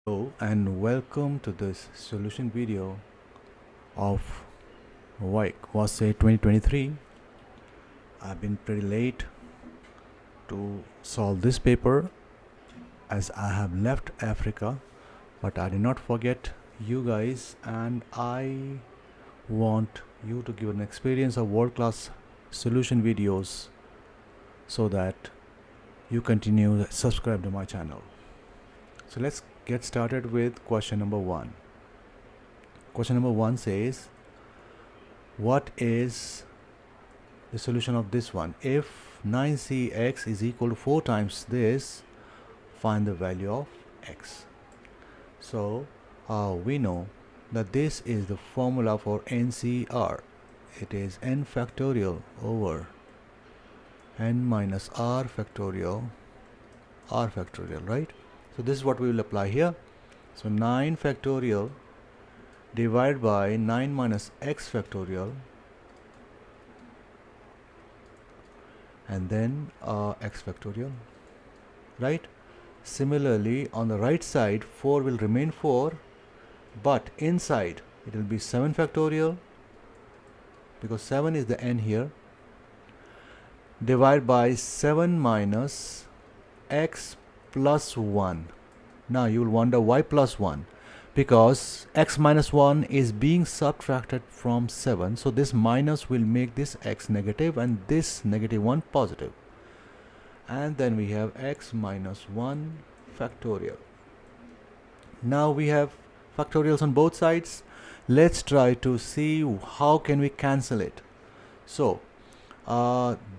Hello and welcome to this solution video of Waec Wassce 2023. I've been pretty late to solve this paper as I have left Africa, but I did not forget you guys, and I want you to give an experience of world-class solution videos so that you continue to subscribe to my channel. So let's get started with question number 1. Question number 1 says, what is the solution of this one? If 9cx is equal to 4 times this, find the value of x. So we know that this is the formula for NCR. It is n factorial over n minus r factorial, right? So this is what we will apply here. So 9 factorial divided by 9 minus x factorial, and then x factorial, right? Similarly, on the right side, 4 will remain 4, but inside it will be 7 factorial, because 7 is the n here, divided by 7 minus x plus 1. Now you will wonder why plus 1, because x minus 1 is being subtracted from 7, so this minus will make this x negative and this negative 1 positive. And then we have x minus 1 factorial. Now we have factorials on both sides. Let's try to see how can we cancel it. So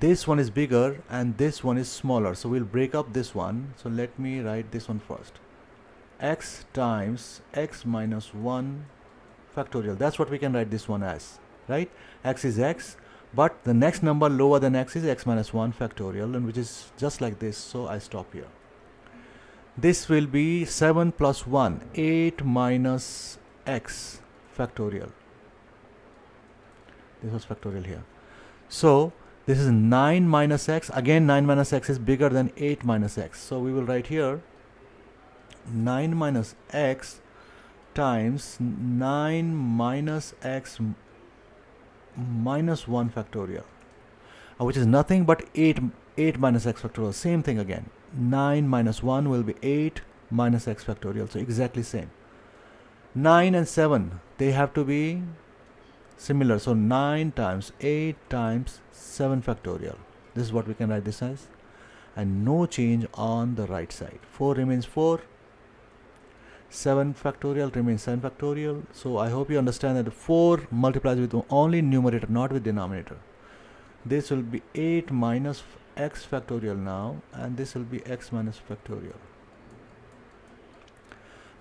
this one is bigger and this one is smaller, so we'll break up this one. So let me write this one first. X times x minus 1 factorial. That's what we can write this one as, right? X is x, but the next number lower than x is x minus 1 factorial, and which is just like this, so I stop here. This will be 7 plus 1, 8 minus x factorial. This was factorial here. So this is 9 minus x. Again, 9 minus x is bigger than 8 minus x. So we will write here 9 minus x times 9 minus x minus 1 factorial, which is nothing but 8 minus x factorial. Same thing again. 9 minus 1 will be 8 minus x factorial. So exactly same. 9 and 7, they have to be similar. So 9 times 8 times 7 factorial. This is what we can write this as. And no change on the right side. 4 remains 4. 7 factorial remains 7 factorial. So I hope you understand that 4 multiplies with only numerator, not with denominator. This will be 8 minus x factorial now, and this will be x minus factorial.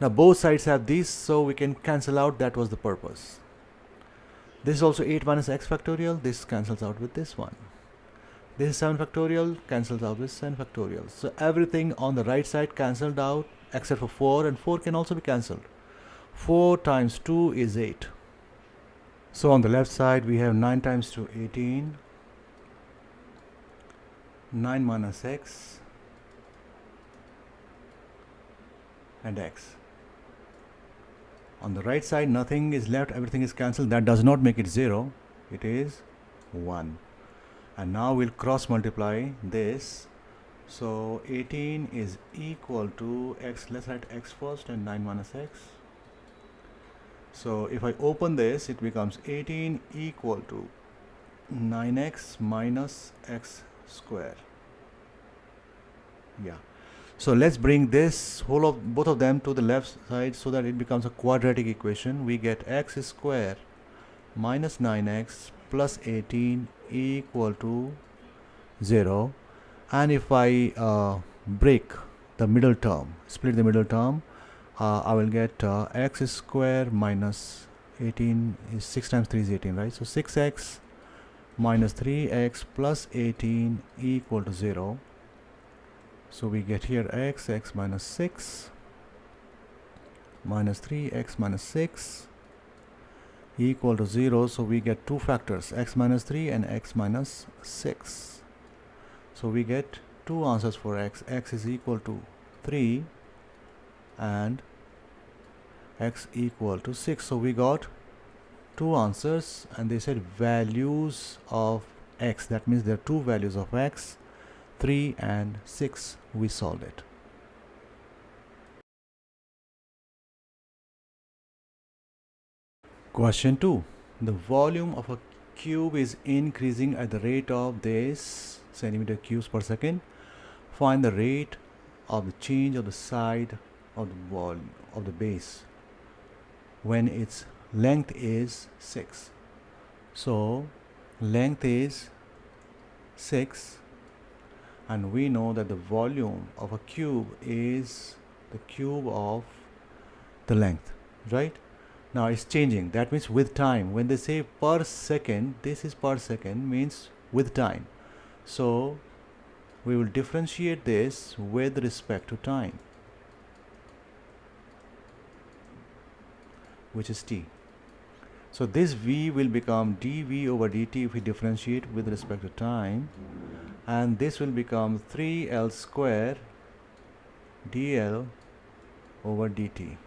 Now both sides have these, so we can cancel out. That was the purpose. This is also 8 minus x factorial. This cancels out with this one. This is 7 factorial, cancels out with 7 factorial. So everything on the right side cancelled out except for 4, and 4 can also be cancelled. 4 times 2 is 8. So on the left side we have 9 times 2, 18. 9 minus x and x. On the right side nothing is left, everything is cancelled. That does not make it 0, it is 1. And now we'll cross multiply this. So 18 is equal to x. Let's write x first and 9 minus x. So if I open this, it becomes 18 equal to 9x minus x square. Yeah. So let's bring this both of them to the left side so that it becomes a quadratic equation. We get x square minus 9x plus 18 equal to 0. And if I break the middle term, split the middle term, I will get x square minus 18 is 6 times 3 is 18, right? So 6x minus 3x plus 18 equal to 0. So we get here x minus 6 minus 3x minus 6 equal to 0. So we get two factors, x minus 3 and x minus 6. So we get two answers for x. X is equal to 3 and x equal to 6. So we got two answers, and they said values of x. That means there are two values of x, 3 and 6. We solved it. Question 2. The volume of a cube is increasing at the rate of this centimeter cubes per second. Find the rate of the change of the side of the wall of the base when its length is 6. So length is 6, and we know that the volume of a cube is the cube of the length, right? Now it's changing. That means with time. When they say per second, this is per second, means with time. So we will differentiate this with respect to time, which is t. So this v will become dv over dt if we differentiate with respect to time, and this will become 3l square dl over dt.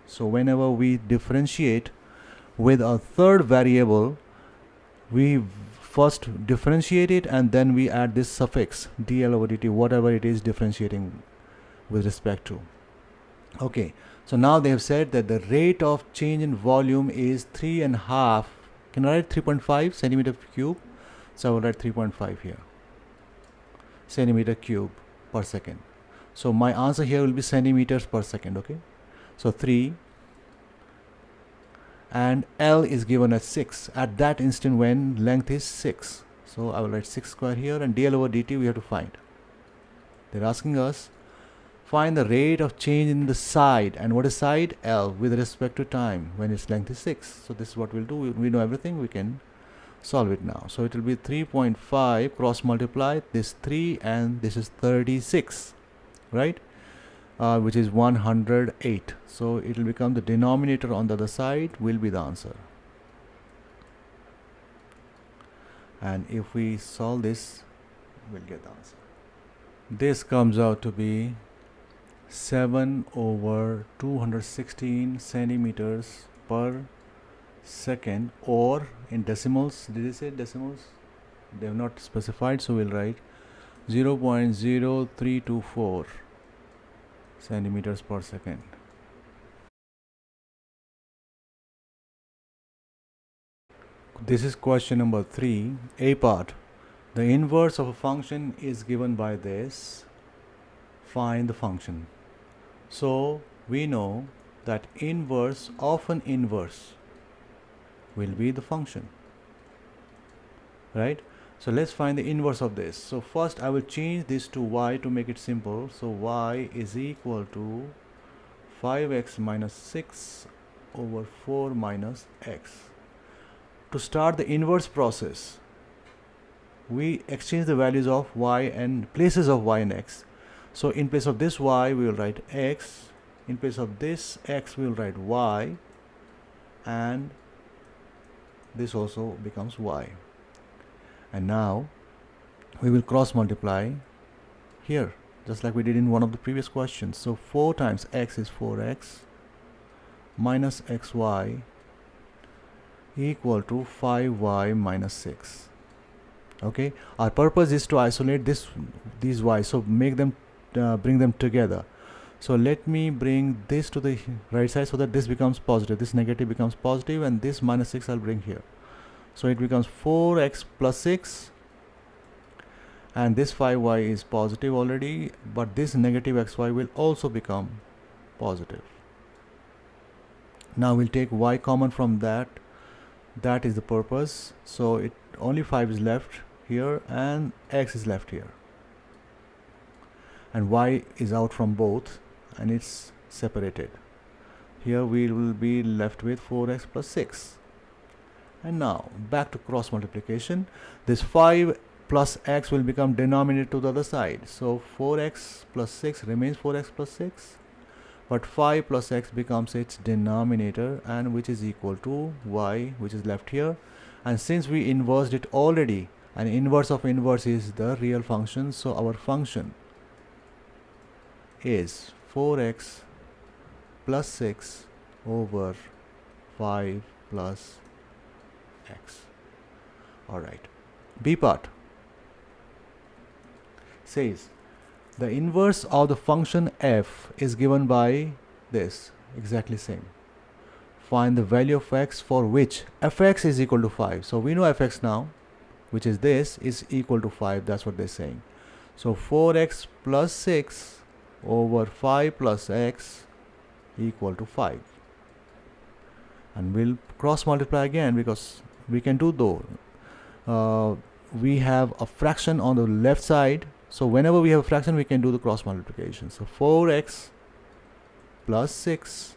So whenever we differentiate with a third variable, we first differentiate it and then we add this suffix dl over dt, whatever it is differentiating with respect to. Okay, so now they have said that the rate of change in volume is 3.5. Can I write 3.5 centimeter cube? So I will write 3.5 here, centimeter cube per second. So my answer here will be centimeters per second. Okay, so 3, and L is given as 6 at that instant when length is 6. So I will write 6 square here, and dl over dt we have to find. They're asking us find the rate of change in the side, and what is side? L, with respect to time when its length is 6. So this is what we'll do. We know everything, we can solve it now. So it will be 3.5 cross multiply this 3 and this is 36, right? Which is 108. So it will become the denominator on the other side will be the answer. And if we solve this, we'll get the answer. This comes out to be 7 over 216 centimeters per second, or in decimals. Did they say decimals? They have not specified, so we'll write 0.0324 centimeters per second. This is question number 3, A part. The inverse of a function is given by this. Find the function. So we know that inverse of an inverse will be the function, right? So let's find the inverse of this. So first I will change this to y to make it simple. So y is equal to 5x minus 6 over 4 minus x. To start the inverse process, we exchange the values of y and places of y and x. So in place of this y we will write x, in place of this x we will write y, and this also becomes y. And now we will cross multiply here just like we did in one of the previous questions. So 4 times x is 4x minus xy equal to 5y minus 6. Okay, our purpose is to isolate these y, so make them bring them together. So let me bring this to the right side so that this becomes positive, this negative becomes positive, and this minus 6 I'll bring here. So it becomes 4x plus 6, and this 5y is positive already, but this negative xy will also become positive. Now we'll take y common from that. That is the purpose. So it only 5 is left here and x is left here, and y is out from both and it's separated. Here we will be left with 4x plus 6. And now back to cross multiplication. This 5 plus x will become denominator to the other side. So 4x plus 6 remains 4x plus 6, but 5 plus x becomes its denominator, and which is equal to y, which is left here. And since we inversed it already, and inverse of inverse is the real function, so our function is 4x plus 6 over 5 plus x. Alright. B part says the inverse of the function f is given by this, exactly same. Find the value of x for which fx is equal to 5. So we know fx now, which is this, is equal to 5. That's what they're saying. So 4x plus 6 over 5 plus x equal to 5. And we'll cross multiply again because we can do though. We have a fraction on the left side. So whenever we have a fraction, we can do the cross multiplication. So 4x plus 6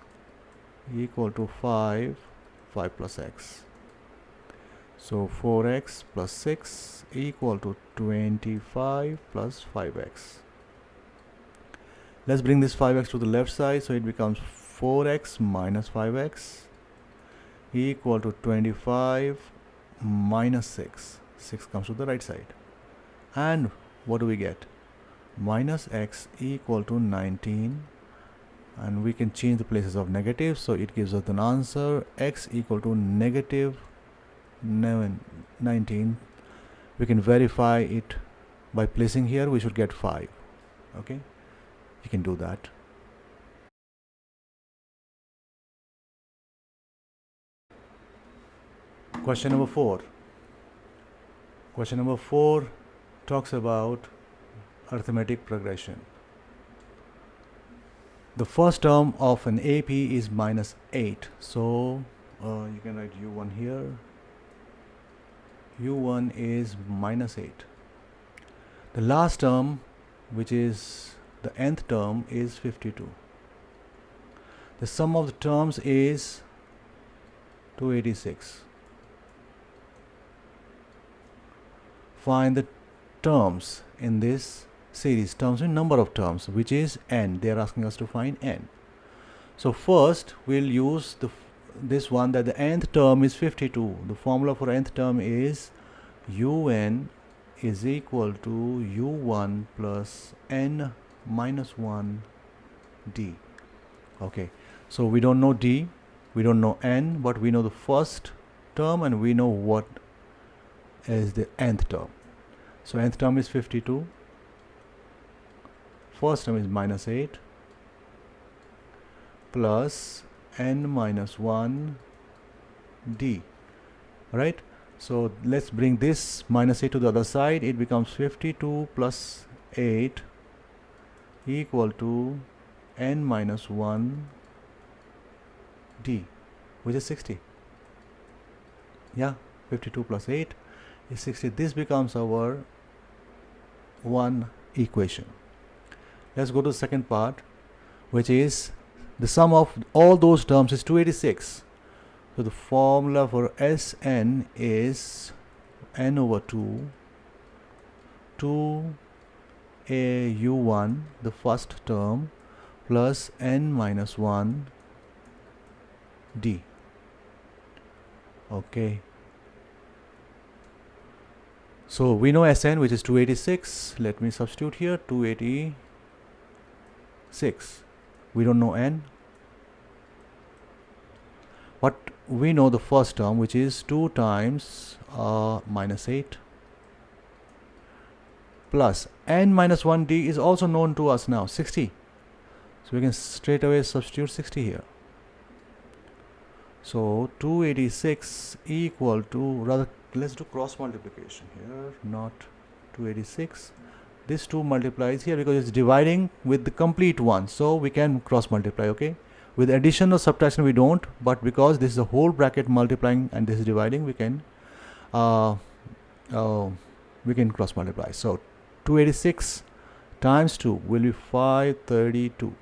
equal to 5 plus x. So 4x plus 6 equal to 25 plus 5x. Let's bring this 5x to the left side, so it becomes 4x minus 5x equal to 25 minus 6. 6 comes to the right side. And what do we get? Minus x equal to 19. And we can change the places of negatives, so it gives us an answer x equal to negative 19. We can verify it by placing here. We should get 5. Okay, you can do that. Question number 4. Question number 4 talks about arithmetic progression. The first term of an AP is minus 8. So you can write U1 here. U1 is minus 8. The last term, which is the nth term, is 52. The sum of the terms is 286. Find the terms in this series, terms in number of terms, which is n. They are asking us to find n. So first we'll use this one, that the nth term is 52. The formula for nth term is un is equal to u1 plus n minus 1 d. Okay, so we don't know d, we don't know n, but we know the first term and we know what is the nth term. So nth term is 52, first term is minus 8 plus n minus 1 d. Right, so let's bring this minus 8 to the other side. It becomes 52 plus 8 equal to n minus 1 d, which is 60. Yeah, 52 plus 8 is 60. This becomes our one equation. Let's go to the second part, which is the sum of all those terms is 286. So the formula for Sn is n over 2, 2au1, the first term, plus n minus 1 d. Okay. So we know Sn, which is 286. Let me substitute here, 286. We don't know n. But we know the first term, which is 2 times minus 8 plus n minus 1d is also known to us now, 60. So we can straight away substitute 60 here. So 286 equal to, rather let's do cross multiplication here, not 286. This 2 multiplies here because it's dividing with the complete one, so we can cross multiply. Okay, with addition or subtraction we don't, but because this is a whole bracket multiplying and this is dividing, we can cross multiply. So 286 times 2 will be 572,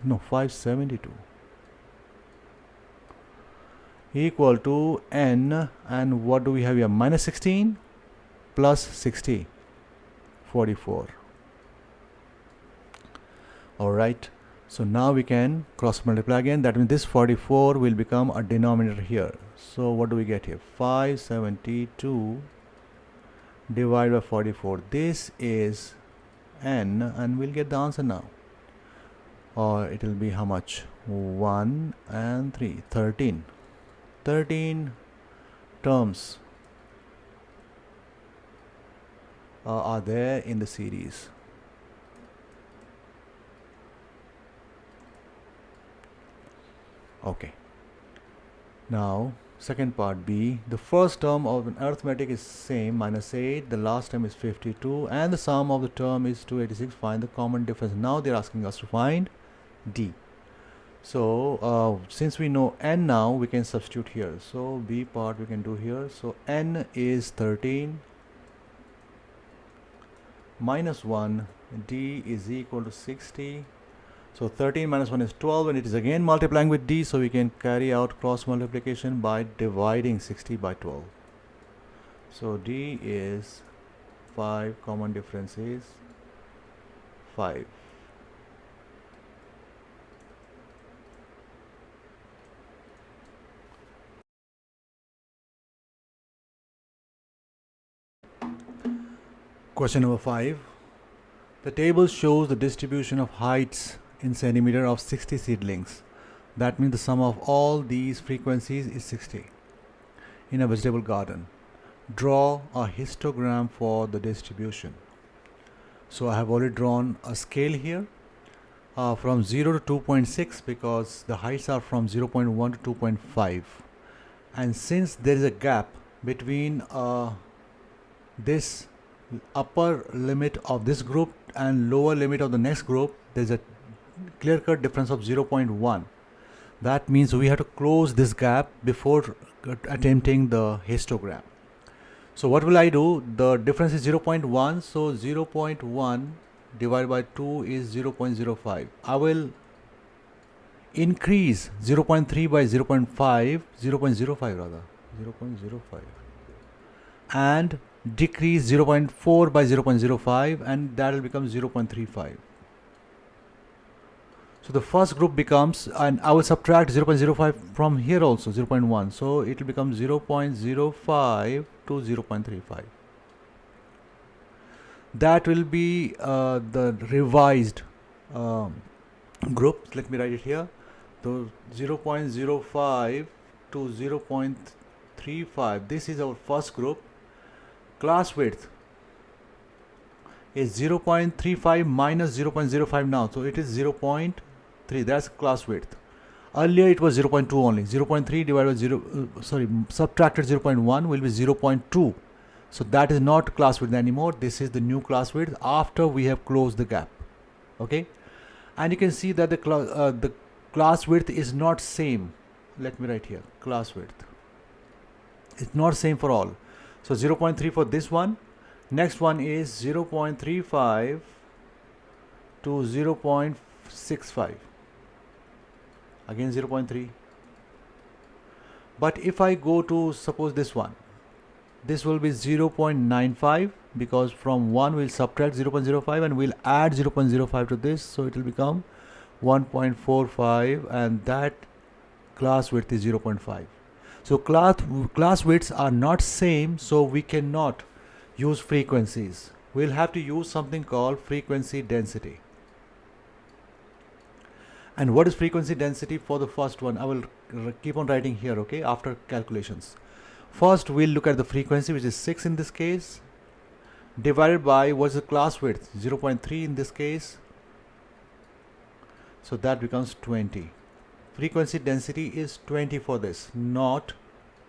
no 572, equal to n, and what do we have here? Minus 16 plus 60, 44. Alright, so now we can cross multiply again. That means this 44 will become a denominator here. So what do we get here? 572 divided by 44. This is n, and we'll get the answer now. or it will be how much? 1 and 3, 13 terms are there in the series. Okay, now second part B, the first term of an arithmetic is same, -8, the last term is 52, and the sum of the term is 286. Find the common difference. Now they're asking us to find D. So since we know n now, we can substitute here. So B part we can do here. So n is 13 minus 1, D is equal to 60. So 13 minus 1 is 12, and it is again multiplying with D, so we can carry out cross multiplication by dividing 60 by 12. So D is 5, common difference is 5. Question number 5. The table shows the distribution of heights in centimeter of 60 seedlings. That means the sum of all these frequencies is 60 in a vegetable garden. Draw a histogram for the distribution. So I have already drawn a scale here from 0 to 2.6, because the heights are from 0.1 to 2.5, and since there is a gap between this upper limit of this group and lower limit of the next group, there is a clear-cut difference of 0.1. That means we have to close this gap before attempting the histogram. So what will I do? The difference is 0.1, so 0.1 divided by 2 is 0.05. I will increase 0.3 by 0.05 rather, 0.05, and decrease 0.4 by 0.05, and that will become 0.35. So the first group becomes, and I will subtract 0.05 from here also, 0.1. So it will become 0.05 to 0.35. That will be the revised group. Let me write it here. So 0.05 to 0.35. This is our first group. Class width is 0.35 minus 0.05 now. So it is 0.3. That's class width. Earlier it was 0.2 only. 0.3 divided by subtracted 0.1 will be 0.2. So that is not class width anymore. This is the new class width after we have closed the gap. Okay, and you can see that the class width is not same. Let me write here, class width. It's not same for all. So 0.3 for this one. Next one is 0.35 to 0.65. Again 0.3. But if I go to suppose this one, this will be 0.95, because from 1 we'll subtract 0.05 and we'll add 0.05 to this, so it will become 1.45, and that class width is 0.5. So class widths are not same, so we cannot use frequencies. We'll have to use something called frequency density. And what is frequency density for the first one? I will keep on writing here, okay, after calculations. First we'll look at the frequency, which is 6 in this case, divided by what's the class width, 0.3 in this case, so that becomes 20. Frequency density is 20 for this, not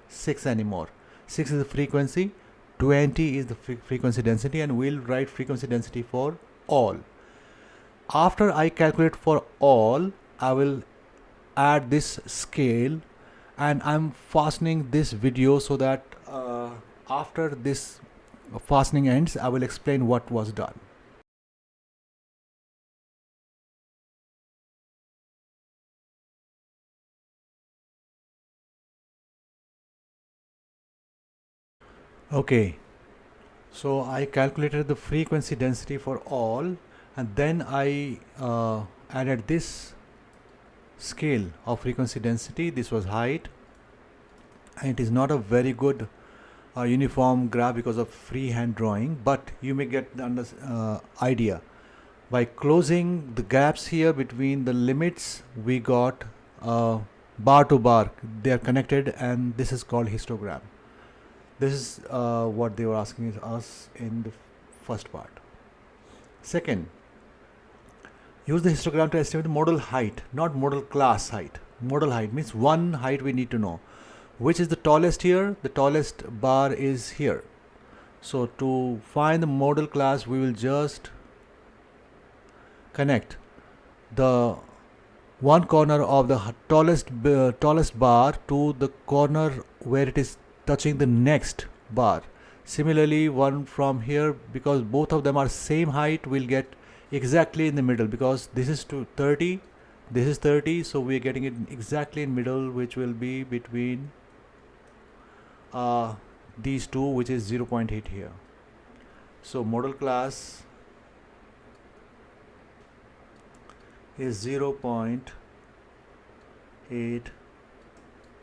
6 anymore. 6 is the frequency, 20 is the frequency density, and we'll write frequency density for all. After I calculate for all, I will add this scale, and I'm fastening this video so that after this fastening ends, I will explain what was done. Okay, so I calculated the frequency density for all, and then I added this scale of frequency density. This was height, and it is not a very good uniform graph because of freehand drawing, but you may get the idea. By closing the gaps here between the limits, we got bar to bar. They are connected, and this is called histogram. This is what they were asking us in the first part. Second, use the histogram to estimate the model height, not model class height. Model height means one height we need to know. Which is the tallest here? The tallest bar is here. So to find the model class, we will just connect the one corner of the tallest bar to the corner where it is touching the next bar. Similarly, one from here, because both of them are same height, we'll get exactly in the middle, because this is 30, this is 30, so we're getting it exactly in middle, which will be between these two, which is 0.8 here. So model class is 0.8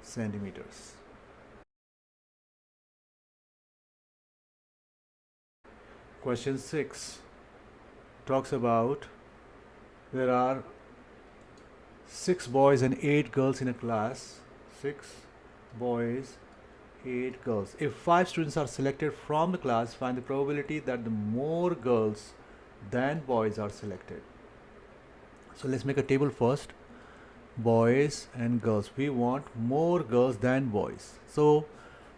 centimeters. Question 6 talks about there are 6 boys and 8 girls in a class. 6 boys, 8 girls. If 5 students are selected from the class, find the probability that the more girls than boys are selected. So let's make a table first. Boys and girls. We want more girls than boys. So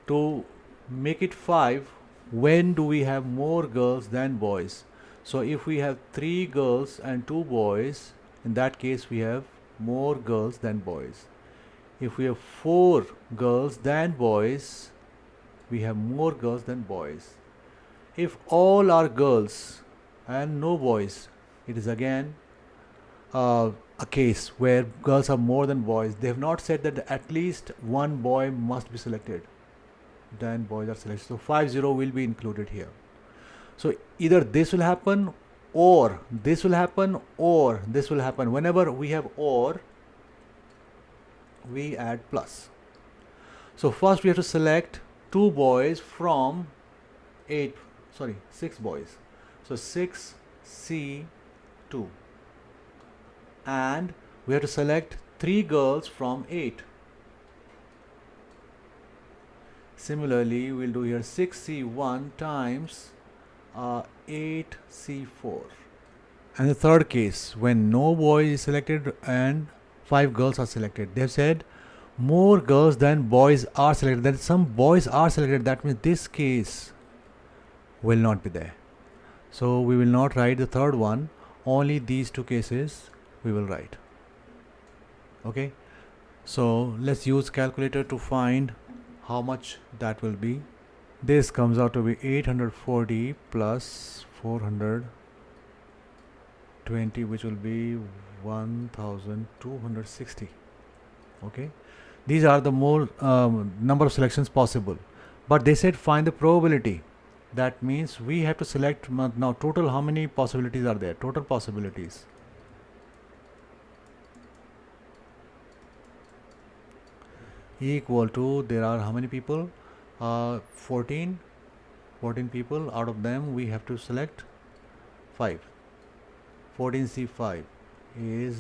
to make it 5, when do we have more girls than boys? So if we have 3 girls and 2 boys, in that case we have more girls than boys. If we have 4 girls than boys, we have more girls than boys. If all are girls and no boys, it is again a case where girls are more than boys. They have not said that at least one boy must be selected, then boys are selected. So 50 will be included here. So either this will happen, or this will happen, or this will happen. Whenever we have or, we add plus. So first we have to select 2 boys from 6 boys. So 6C2. And we have to select 3 girls from 8. Similarly, we'll do here 6C1 times 8C4. And the third case, when no boy is selected and 5 girls are selected, they've said more girls than boys are selected. That is, some boys are selected. That means this case will not be there. So we will not write the third one. Only these 2 cases we will write. Okay. So let's use calculator to find how much that will be. This comes out to be 840 plus 420, which will be 1260. Okay. These are the more number of selections possible. But they said find the probability. That means we have to select now total how many possibilities are there? Total possibilities. Equal to, there are how many people? 14 people. Out of them we have to select 5. 14C5 is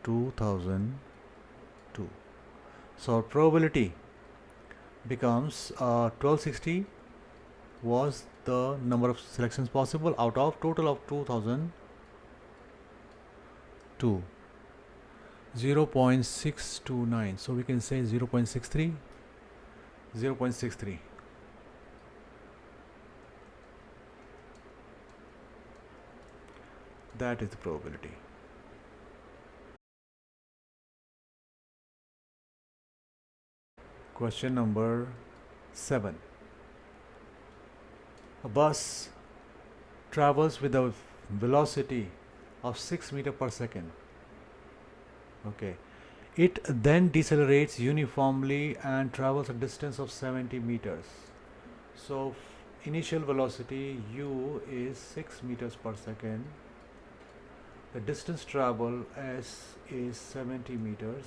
2002. So probability becomes 1260 was the number of selections possible out of total of 2002. 0.629. So we can say 0.63. 0.63. That is the probability. Question number 7. A bus travels with a velocity of 6 meters per second. Okay. It then decelerates uniformly and travels a distance of 70 meters. So initial velocity u is 6 meters per second. The distance traveled s is 70 meters.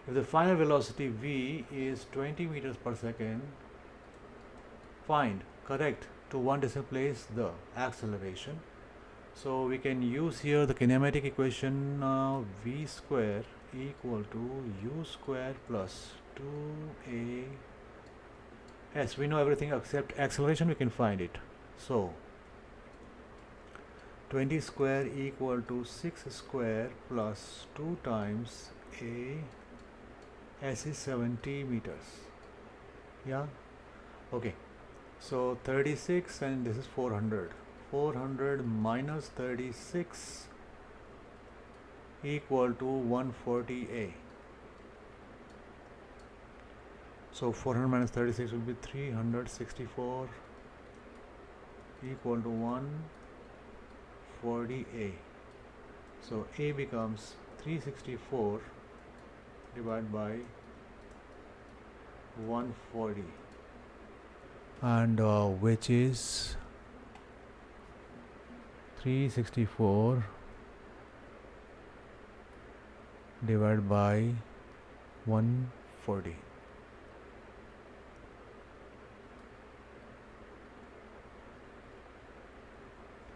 If the final velocity v is 20 meters per second, find correct to one decimal place the acceleration. So we can use here the kinematic equation v square equal to u square plus 2a s. We know everything except acceleration, we can find it. So 20 square equal to 6 square plus 2 times a s is 70 meters. Yeah, okay. So 36 and this is 400. 400 minus 36 equal to 140a. So 400 minus 36 will be 364 equal to 140a. So a becomes 364 divided by 140, and which is 364 divided by 140.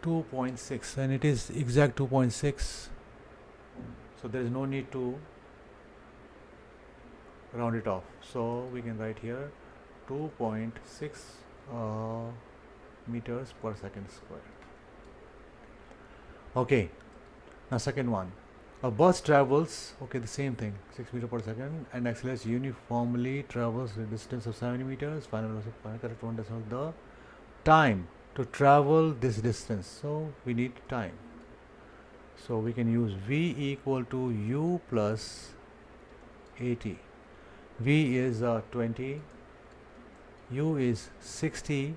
.6, and it is exact 2.6, so there is no need to round it off. So we can write here 2.6 meters per second square. Okay, now second one. A bus travels, okay, the same thing, 6 meters per second, and accelerates uniformly, travels a distance of 70 meters, final velocity, correct one decimal, the time to travel this distance. So we need time. So we can use v equal to u plus at. V is 20, u is 60,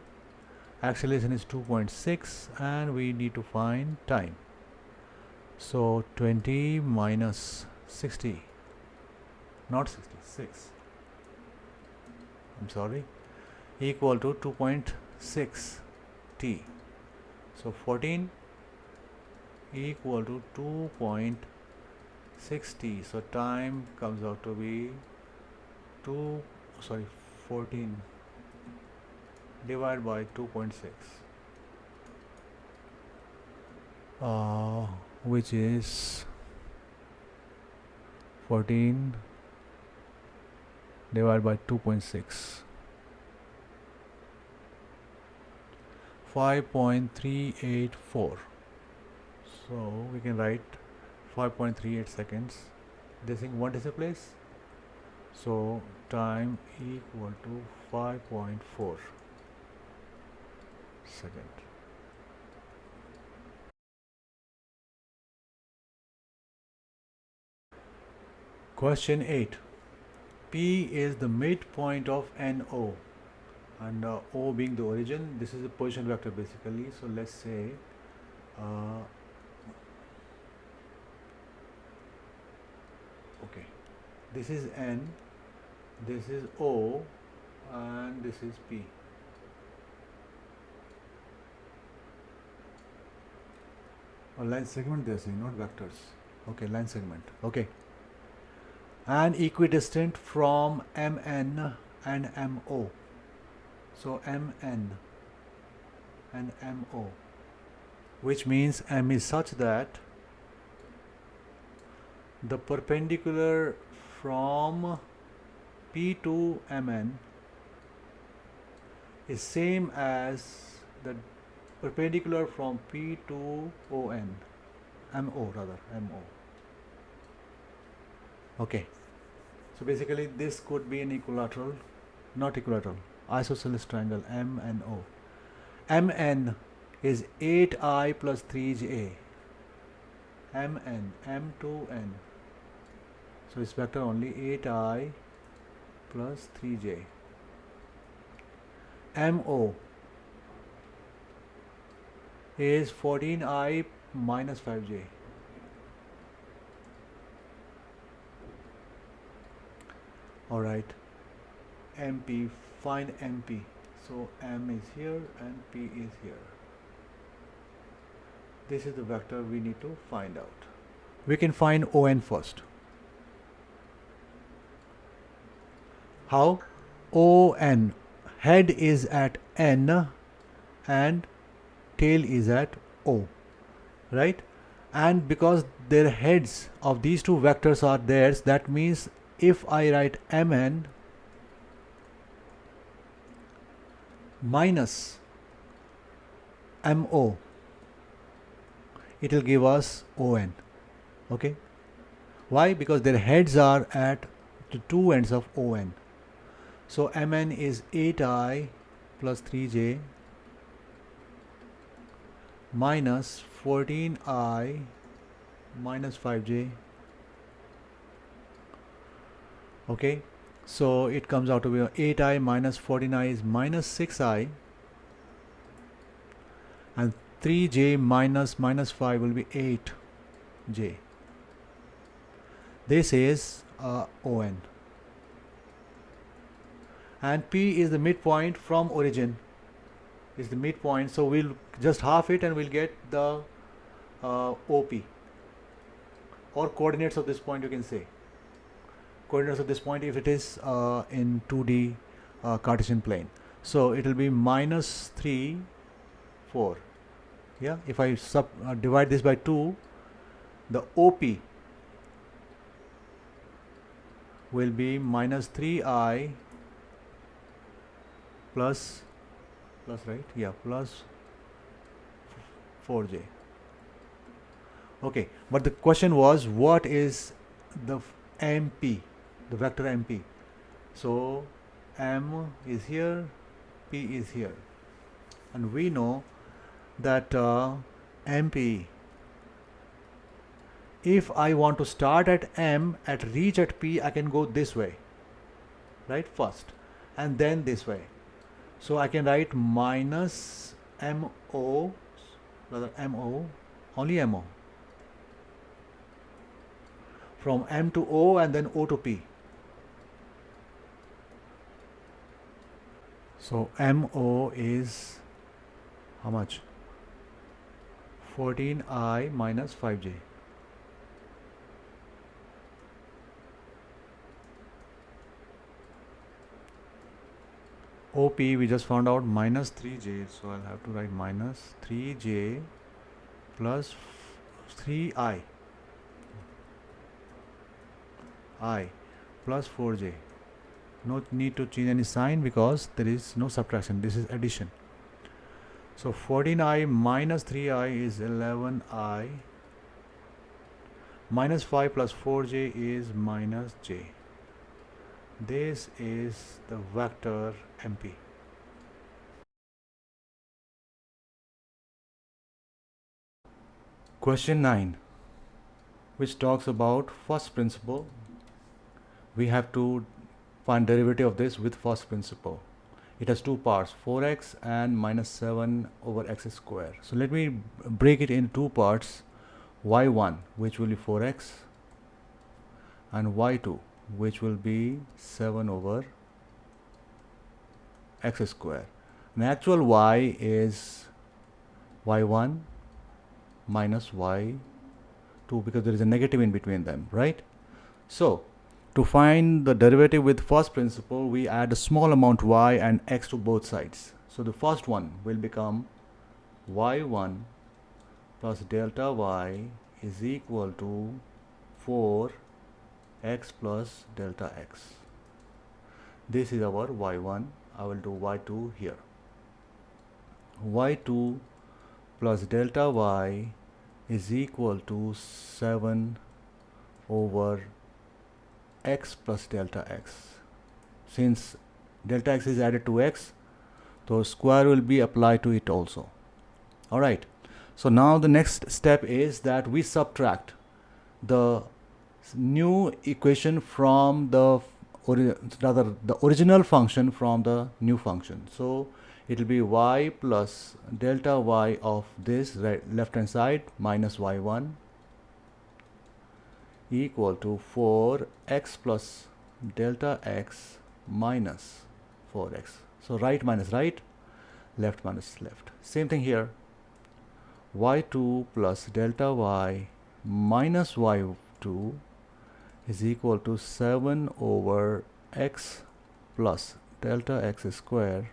acceleration is 2.6, and we need to find time. So 20 minus 60, not 66, I'm sorry, equal to 2.6 t. So 14 equal to 2.6 t. So time comes out to be 14 divided by 2.6, which is 14 divided by 2.6, 5.384. So we can write 5.38 seconds. This thing one decimal place. So time equal to 5.4 second. Question 8. P is the midpoint of NO, and O being the origin. This is a position vector basically. So let's say okay, this is N, this is O, and this is P. A line segment they're saying, not vectors. Okay, line segment. Okay. And equidistant from MN and MO. So MN and MO, which means M is such that the perpendicular from P to MN is same as the perpendicular from P to ON, MO rather, MO. Okay, so basically this could be an equilateral, not equilateral, isosceles triangle M and O. MN is 8I plus 3J. MN, M to N. So it's vector only 8I plus 3J. MO is 14I minus 5J. Alright, MP, find MP. So M is here and P is here. This is the vector we need to find out. We can find ON first. How? ON, head is at N and tail is at O, right? And because their heads of these two vectors are theirs, that means if I write Mn minus Mo, it will give us On. Okay? Why? Because their heads are at the two ends of On. So Mn is 8i plus 3j minus 14i minus 5j. Okay, so it comes out to be 8i minus 14i is minus 6i, and 3j minus 5 will be 8j. This is On. And P is the midpoint from origin, is the midpoint, so we'll just half it and we'll get the OP, or coordinates of this point, you can say. Coordinates of this point if it is in 2D Cartesian plane. So it will be minus 3, 4. Yeah, if I divide this by 2, the OP will be minus 3i plus right? Yeah, plus 4j. Okay, but the question was, what is the MP, the vector MP? So M is here, P is here, and we know that MP, if I want to start at M and reach at P, I can go this way, right, first, and then this way. So I can write minus MO, rather MO, only MO, from M to O and then O to P. So MO is how much? 14i minus 5j. OP we just found out minus 3j, so I'll have to write minus 3j plus 3i plus 4j. No need to change any sign because there is no subtraction, this is addition. So 14i minus 3i is 11i, minus 5 plus 4j is minus j. This is the vector MP. Question 9, which talks about first principle. We have to find derivative of this with first principle. It has two parts, 4x and minus 7 over x square. So let me break it in two parts, y1 which will be 4x and y2 which will be 7 over x square. And actual y is y1 minus y2 because there is a negative in between them, right? So to find the derivative with first principle, we add a small amount y and x to both sides. So the first one will become y1 plus delta y is equal to 4x plus delta x. This is our y1. I will do y2 here. y2 plus delta y is equal to 7 over x plus delta x. Since delta x is added to x, so square will be applied to it also. Alright, so now the next step is that we subtract the new equation from the original function from the new function. So it will be y plus delta y of this left hand side minus y1 equal to 4x plus delta x minus 4x. So right minus right, left minus left. Same thing here, y2 plus delta y minus y2 is equal to 7 over x plus delta x square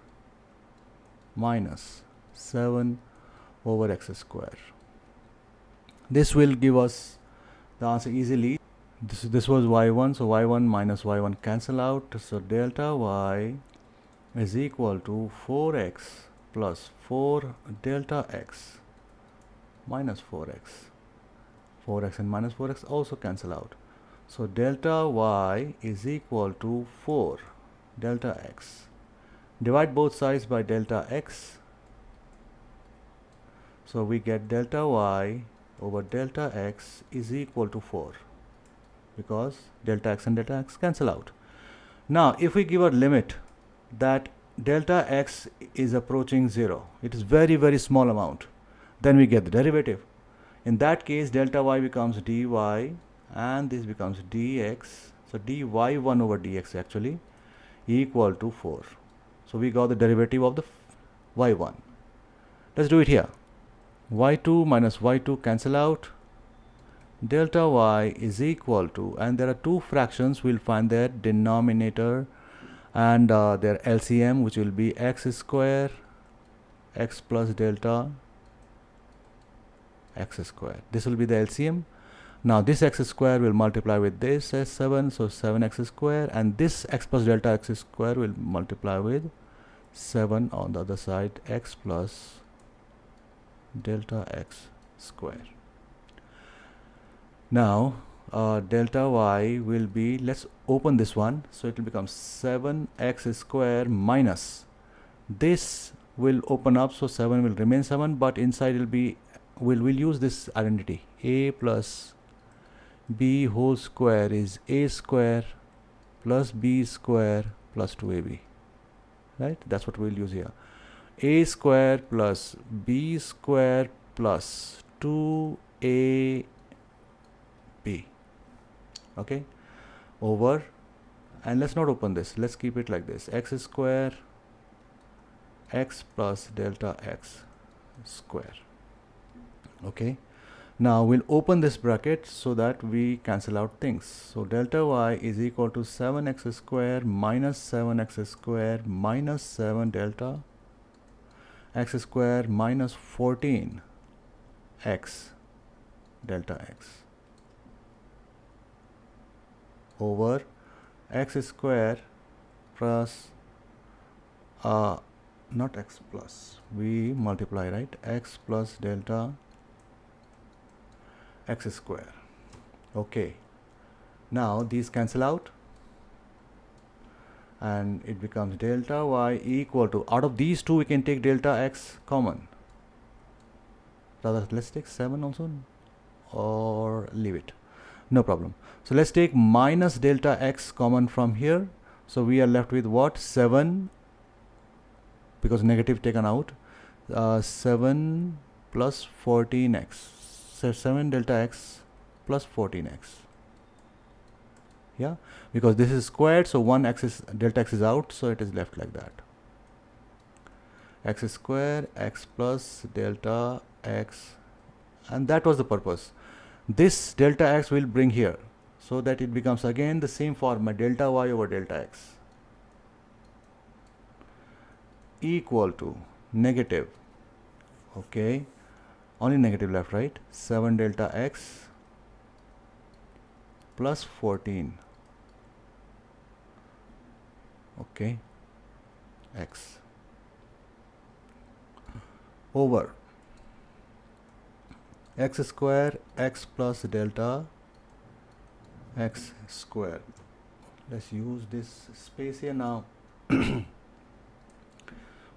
minus 7 over x square. This will give us the answer easily. This was y1, so y1 minus y1 cancel out, so delta y is equal to 4x plus 4 delta x minus 4x. 4x and minus 4x also cancel out. So delta y is equal to 4 delta x. Divide both sides by delta x. So we get delta y over delta x is equal to 4 because delta x and delta x cancel out. Now if we give a limit that delta x is approaching 0, it is very, very small amount, then we get the derivative. In that case, delta y becomes dy and this becomes dx. So dy1 over dx actually equal to 4. So we got the derivative of the y1. Let's do it here. y2 minus y2 cancel out. Delta y is equal to, and there are two fractions, we'll find their denominator and their LCM, which will be x square x plus delta x square. This will be the LCM. Now this x square will multiply with this as 7, so 7x square, and this x plus delta x square will multiply with 7 on the other side, x plus delta x square. Now delta y will be, let's open this one, so it will become 7x square minus, this will open up, so 7 will remain 7, but inside will be, we'll use this identity, a plus b whole square is a square plus b square plus 2ab, right? That's what we'll use here. A square plus b square plus 2ab, okay, over, and let's not open this, let's keep it like this, x square x plus delta x square. Okay, now we'll open this bracket so that we cancel out things. So delta y is equal to 7x square minus 7x square minus 7 delta x square minus 14 x delta x over x square plus not x plus, we multiply, right, x plus delta x square. Okay, now these cancel out and it becomes delta y equal to, out of these two we can take delta x common, rather let's take 7 also or leave it, no problem. So let's take minus delta x common from here, so we are left with what, 7, because negative taken out, 7 plus 14x, so 7 delta x plus 14x, yeah, because this is squared, so one x is, delta x is out, so it is left like that, x square x plus delta x, and that was the purpose. This delta x will bring here, so that it becomes again the same format, delta y over delta x equal to negative, okay, only negative left, right, 7 delta x plus 14, okay, x over x square x plus delta x square. Let's use this space here now.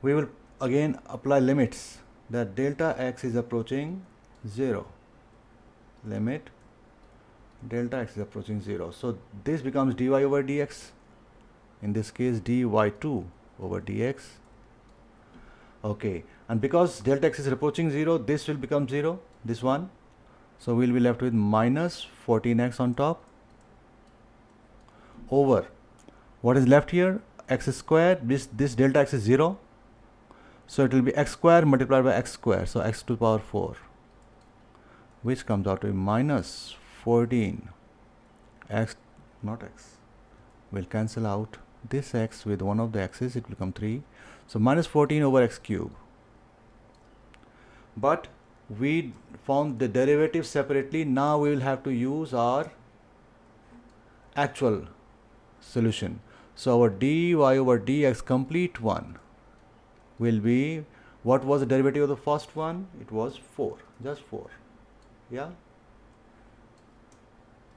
We will again apply limits that delta x is approaching 0, limit delta x is approaching 0, so this becomes dy over dx, in this case dy2 over dx, okay, and because delta x is approaching 0, this will become 0, this one, so we'll be left with minus 14x on top over what is left here, x square, this delta x is 0, so it will be x square multiplied by x square, so x to the power 4, which comes out to be minus 14 x, not x, will cancel out this x with one of the x's, it will become 3, so minus 14 over x cube but we found the derivative separately. Now we will have to use our actual solution. So our dy over dx complete one will be, what was the derivative of the first one? It was 4, just 4. Yeah,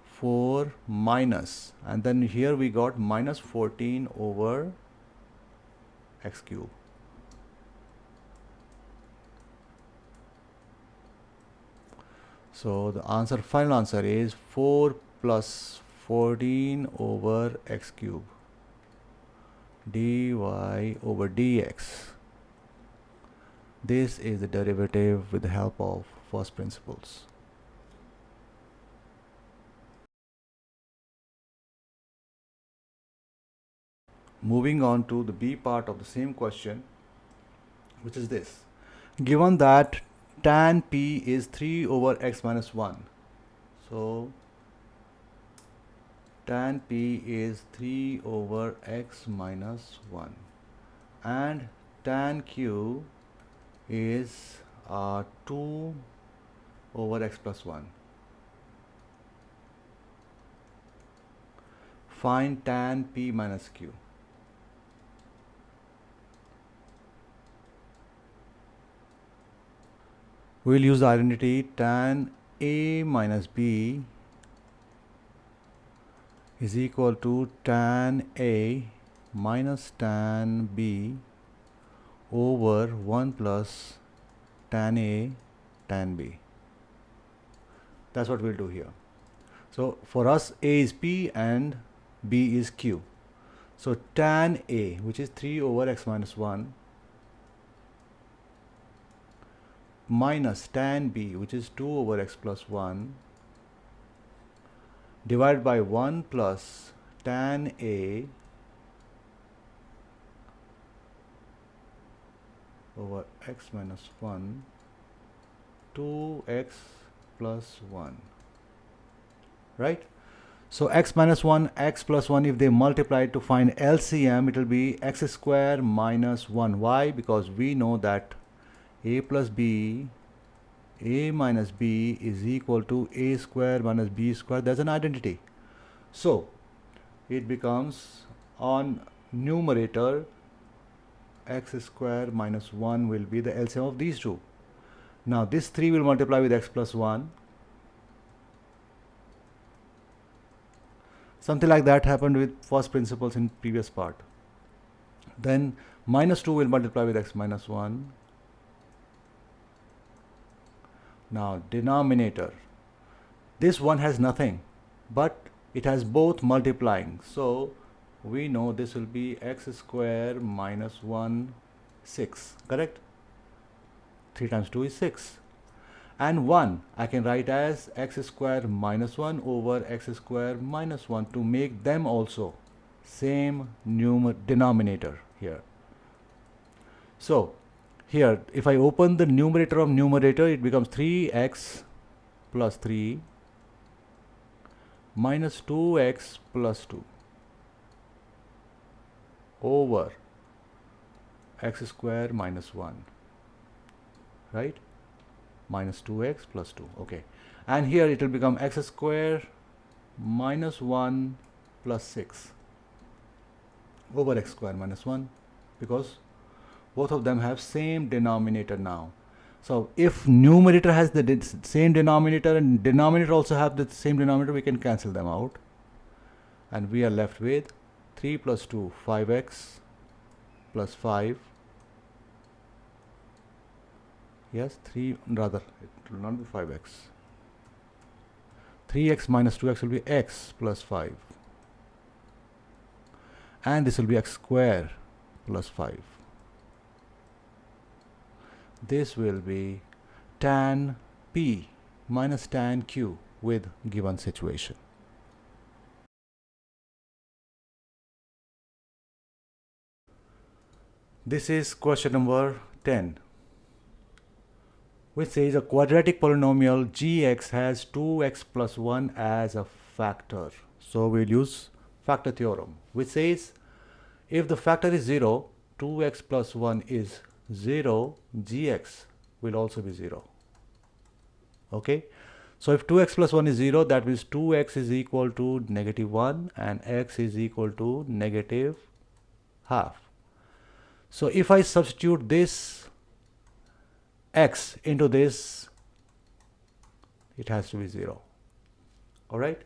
4 minus, and then here we got minus 14 over x cube. So the answer, final answer is 4 plus 14 over x cube dy over dx. This is the derivative with the help of first principles. Moving on to the B part of the same question, which is this. Given that tan p is 3 over x minus 1. So tan p is 3 over x minus 1 and tan q is 2 over x plus 1. Find tan p minus q. We will use the identity tan a minus b is equal to tan a minus tan b over 1 plus tan a tan b. That's what we'll do here. So for us, a is p and b is q. So tan a, which is 3 over x minus 1, minus tan b, which is 2 over x plus 1, divided by 1 plus tan a over x minus 1, 2x plus 1, right? So x minus 1, x plus 1, if they multiply to find LCM, it will be x square minus 1. Why? Because we know that a plus b, a minus b is equal to a square minus b square. That's an identity. So it becomes, on numerator, x square minus 1 will be the LCM of these two. Now this 3 will multiply with x plus 1. Something like that happened with first principles in previous part. Then minus 2 will multiply with x minus 1. Now denominator, this one has nothing, but it has both multiplying. So we know this will be x square minus 1, 6, correct? 3 times 2 is 6. And 1 I can write as x square minus 1 over x square minus 1 to make them also same denominator here. So here, if I open the numerator of numerator, it becomes 3x plus 3 minus 2x plus 2 over x square minus 1, right? Minus 2x plus 2, okay. And here it will become x square minus 1 plus 6 over x square minus 1, because both of them have same denominator now. So if numerator has the same denominator and denominator also have the same denominator, we can cancel them out. And we are left with 3 plus 2, 5x plus 5. Yes, 3, rather, it will not be 5x. 3x minus 2x will be x plus 5. And this will be x square plus 5. This will be tan p minus tan q with given situation. This is question number 10, which says a quadratic polynomial gx has 2x plus 1 as a factor. So we'll use factor theorem, which says if the factor is 0, 2x plus 1 is 0, gx will also be 0. Okay, so if 2x plus 1 is 0, that means 2x is equal to negative 1 and x is equal to negative half. So if I substitute this x into this, it has to be 0. All right,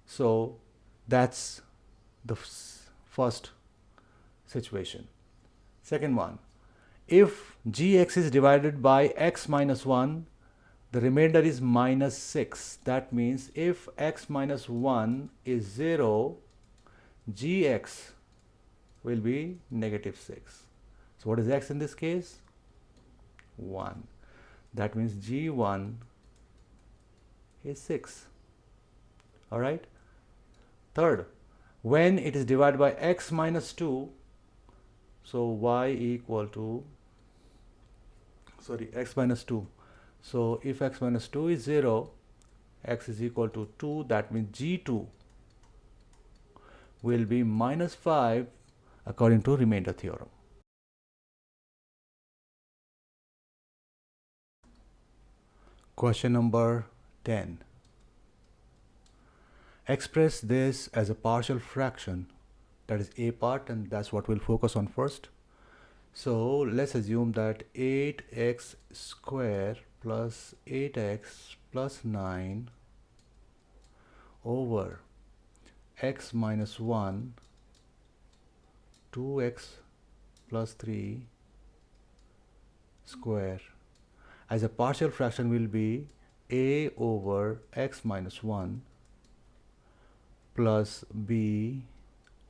so that's the first situation. Second one, if gx is divided by x minus 1, the remainder is minus 6. That means if x minus 1 is 0, gx will be negative 6. So what is x in this case? 1. That means g1 is 6. All right. Third, when it is divided by x minus 2, so y equal to, x minus 2. So if x minus 2 is 0, x is equal to 2, that means g2 will be minus 5 according to remainder theorem. Question number 10. Express this as a partial fraction, that is a part, and that's what we'll focus on first. So let's assume that 8x square plus 8x plus 9 over x minus 1, 2x plus 3 square as a partial fraction will be a over x minus 1 plus b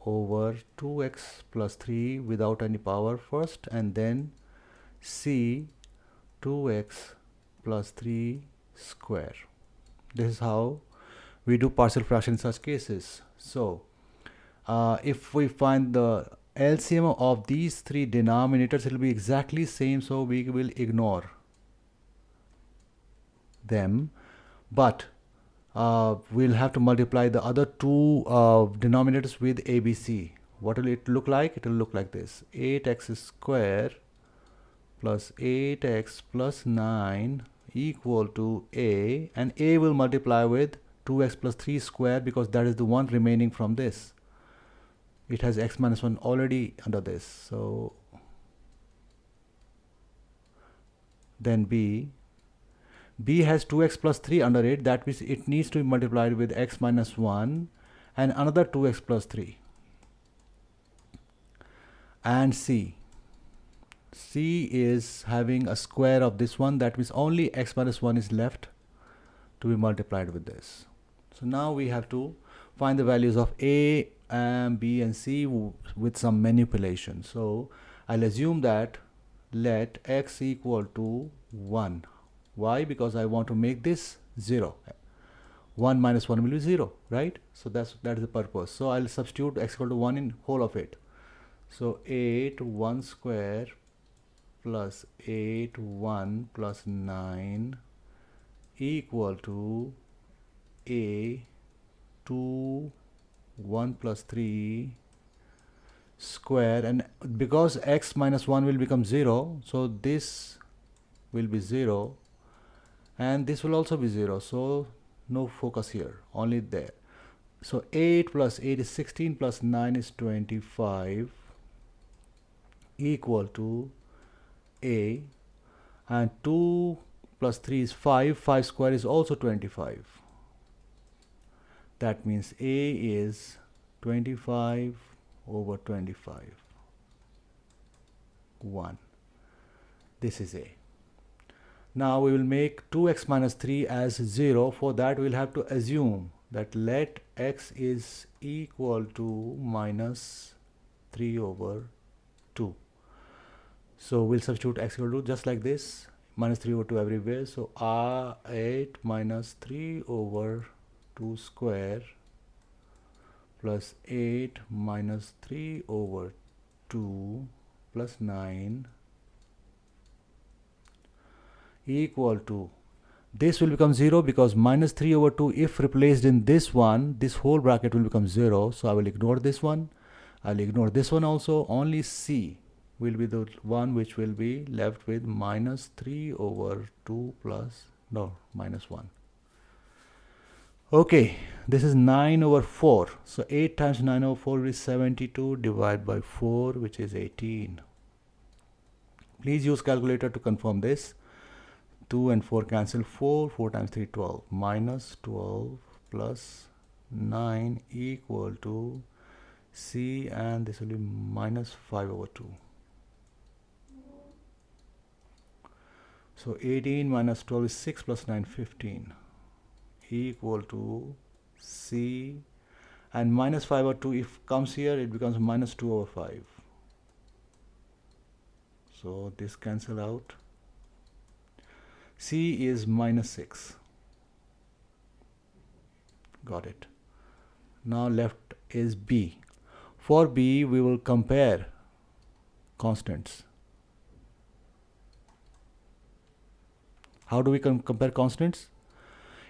over 2x plus 3 without any power first, and then c 2x plus 3 square. This is how we do partial fraction in such cases. So if we find the LCM of these three denominators, it will be exactly same, so we will ignore them, but we'll have to multiply the other two denominators with ABC. What will it look like? It will look like this: 8x square plus 8x plus 9 equal to a, and a will multiply with 2x plus 3 square because that is the one remaining from this. It has x minus 1 already under this. So then b has 2x plus 3 under it. That means it needs to be multiplied with x minus 1 and another 2x plus 3. And c is having a square of this one. That means only x minus 1 is left to be multiplied with this. So now we have to find the values of a, b and c with some manipulation. So I'll assume that let x equal to 1. Why? Because I want to make this 0. 1 minus 1 will be 0, right? So that is the purpose. So I'll substitute x equal to 1 in whole of it. So 8 1 square plus 8 1 plus 9 equal to a 2 1 plus 3 square, and because x minus 1 will become 0, so this will be 0 and this will also be 0, so no focus here, only there. So 8 plus 8 is 16 plus 9 is 25 equal to a, and 2 plus 3 is 5, 5 square is also 25. That means a is 25 over 25, 1. This is a. Now we will make 2x minus 3 as 0. For that we'll have to assume that let x is equal to minus 3 over 2. So we'll substitute x equal to just like this, minus 3 over 2 everywhere. So 8 minus 3 over 2 square plus 8 minus 3 over 2 plus 9 equal to, this will become 0 because minus 3 over 2, if replaced in this one, this whole bracket will become 0. So I will ignore this one. I'll ignore this one also. Only c will be the one which will be left with minus 3 over 2 plus, no, minus 1. Okay, this is 9 over 4. So 8 times 9 over 4 is 72 divided by 4, which is 18. Please use calculator to confirm this. 2 and 4 cancel. 4 times 3, 12. Minus 12 plus 9 equal to C, and this will be minus 5 over 2. So 18 minus 12 is 6 plus 9, 15. Equal to C, and minus 5 over 2, if comes here, it becomes minus 2 over 5. So this cancel out. C is minus 6. Got it. Now left is B. For B, we will compare constants. How do we compare constants?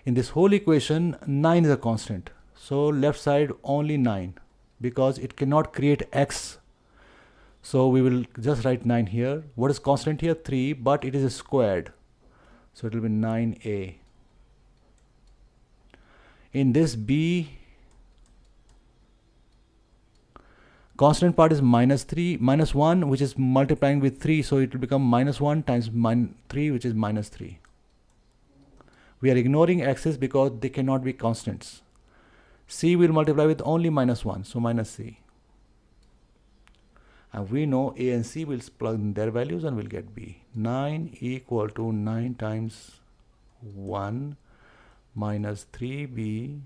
In this whole equation, 9 is a constant. So left side only 9, because it cannot create x. So we will just write 9 here. What is constant here? 3, but it is squared. So it will be 9a. In this B, constant part is minus 3, minus 1, which is multiplying with 3. So it will become minus 1 times 3, which is minus 3. We are ignoring x's because they cannot be constants. C will multiply with only minus 1, so minus C. And we know A and C will plug in their values and we'll get B. 9 equal to 9 times 1 minus 3B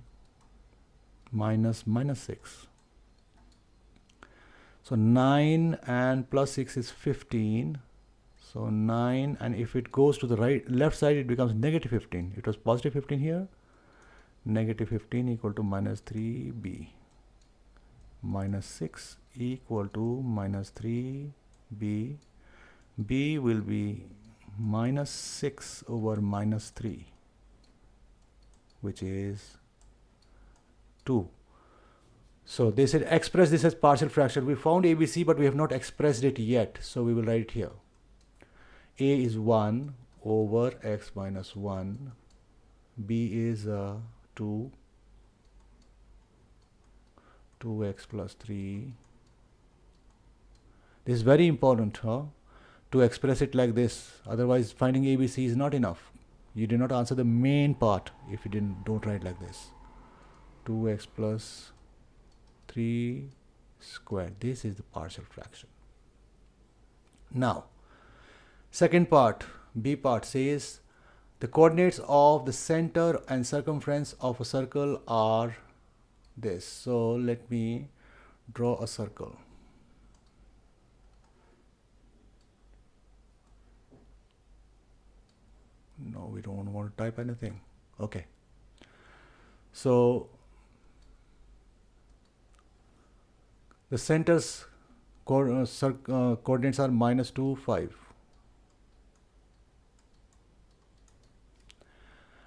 minus 6. So 9 and plus 6 is 15. So 9, and if it goes to the left side, it becomes negative 15. It was positive 15 here. Negative 15 equal to minus 3b. Minus 6 equal to minus 3b. B will be minus 6 over minus 3, which is 2. So they said express this as partial fraction. We found ABC, but we have not expressed it yet. So we will write it here. A is 1 over x minus 1. B is 2. 2x plus 3. This is very important, to express it like this. Otherwise, finding ABC is not enough. You did not answer the main part if you don't write like this. 2x plus 3 squared. This is the partial fraction. Now, second part, B part says the coordinates of the center and circumference of a circle are this. So let me draw a circle. No, we don't want to type anything. Okay. So the center's coordinates are minus 2, 5.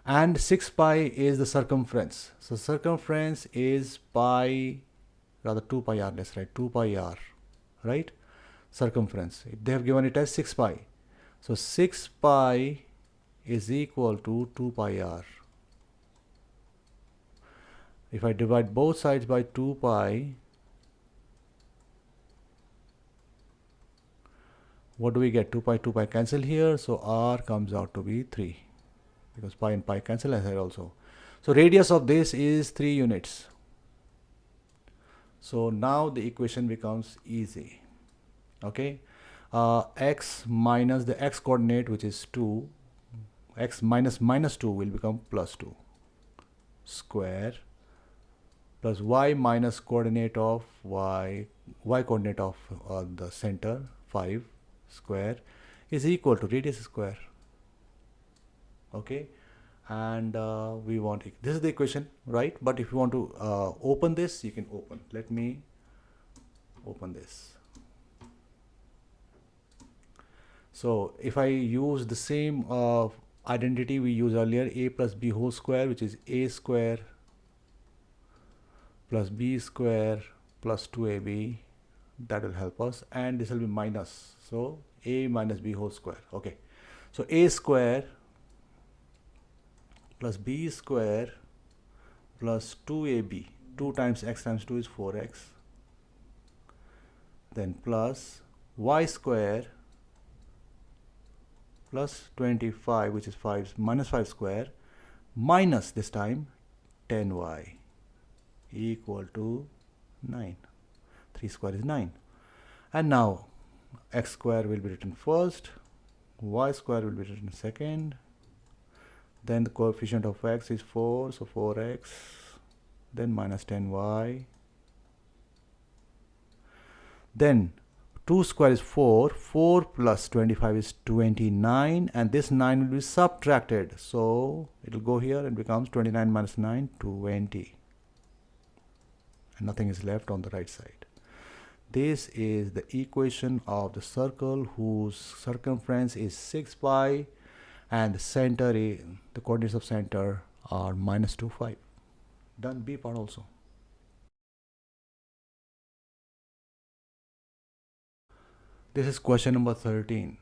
And 6 pi is the circumference. So circumference is pi, rather 2 pi r, let's write 2 pi r, right? Circumference. They have given it as 6 pi. So 6 pi is equal to 2 pi r. If I divide both sides by 2 pi, what do we get? 2 pi cancel here. So r comes out to be 3. Because pi and pi cancel as here also. So radius of this is 3 units. So now the equation becomes easy. Okay. X minus the x coordinate, which is 2. X minus minus 2 will become plus 2 square, plus y minus coordinate of y coordinate of the center 5 square is equal to radius square. Okay, and we want this is the equation, right? But if you want to open this, you can open. Let me open this. So if I use the same identity we used earlier, a plus b whole square, which is a square plus b square plus 2ab That will help us, and this will be minus, so a minus b whole square. Okay, so a square plus b square plus 2ab, 2 times x times 2 is 4x, then plus y square plus 25, which is 5 minus 5 square, minus this time 10y equal to 9. 3 square is 9. And now x square will be written first, y square will be written second, then the coefficient of x is 4, so 4x, then minus 10y, then 2 square is 4, 4 plus 25 is 29, and this 9 will be subtracted, so it will go here and becomes 29 minus 9, 20, and nothing is left on the right side. This is the equation of the circle whose circumference is 6 pi, and the center is, the coordinates of center are minus 2, 5. Done. B part also. This is question number 13.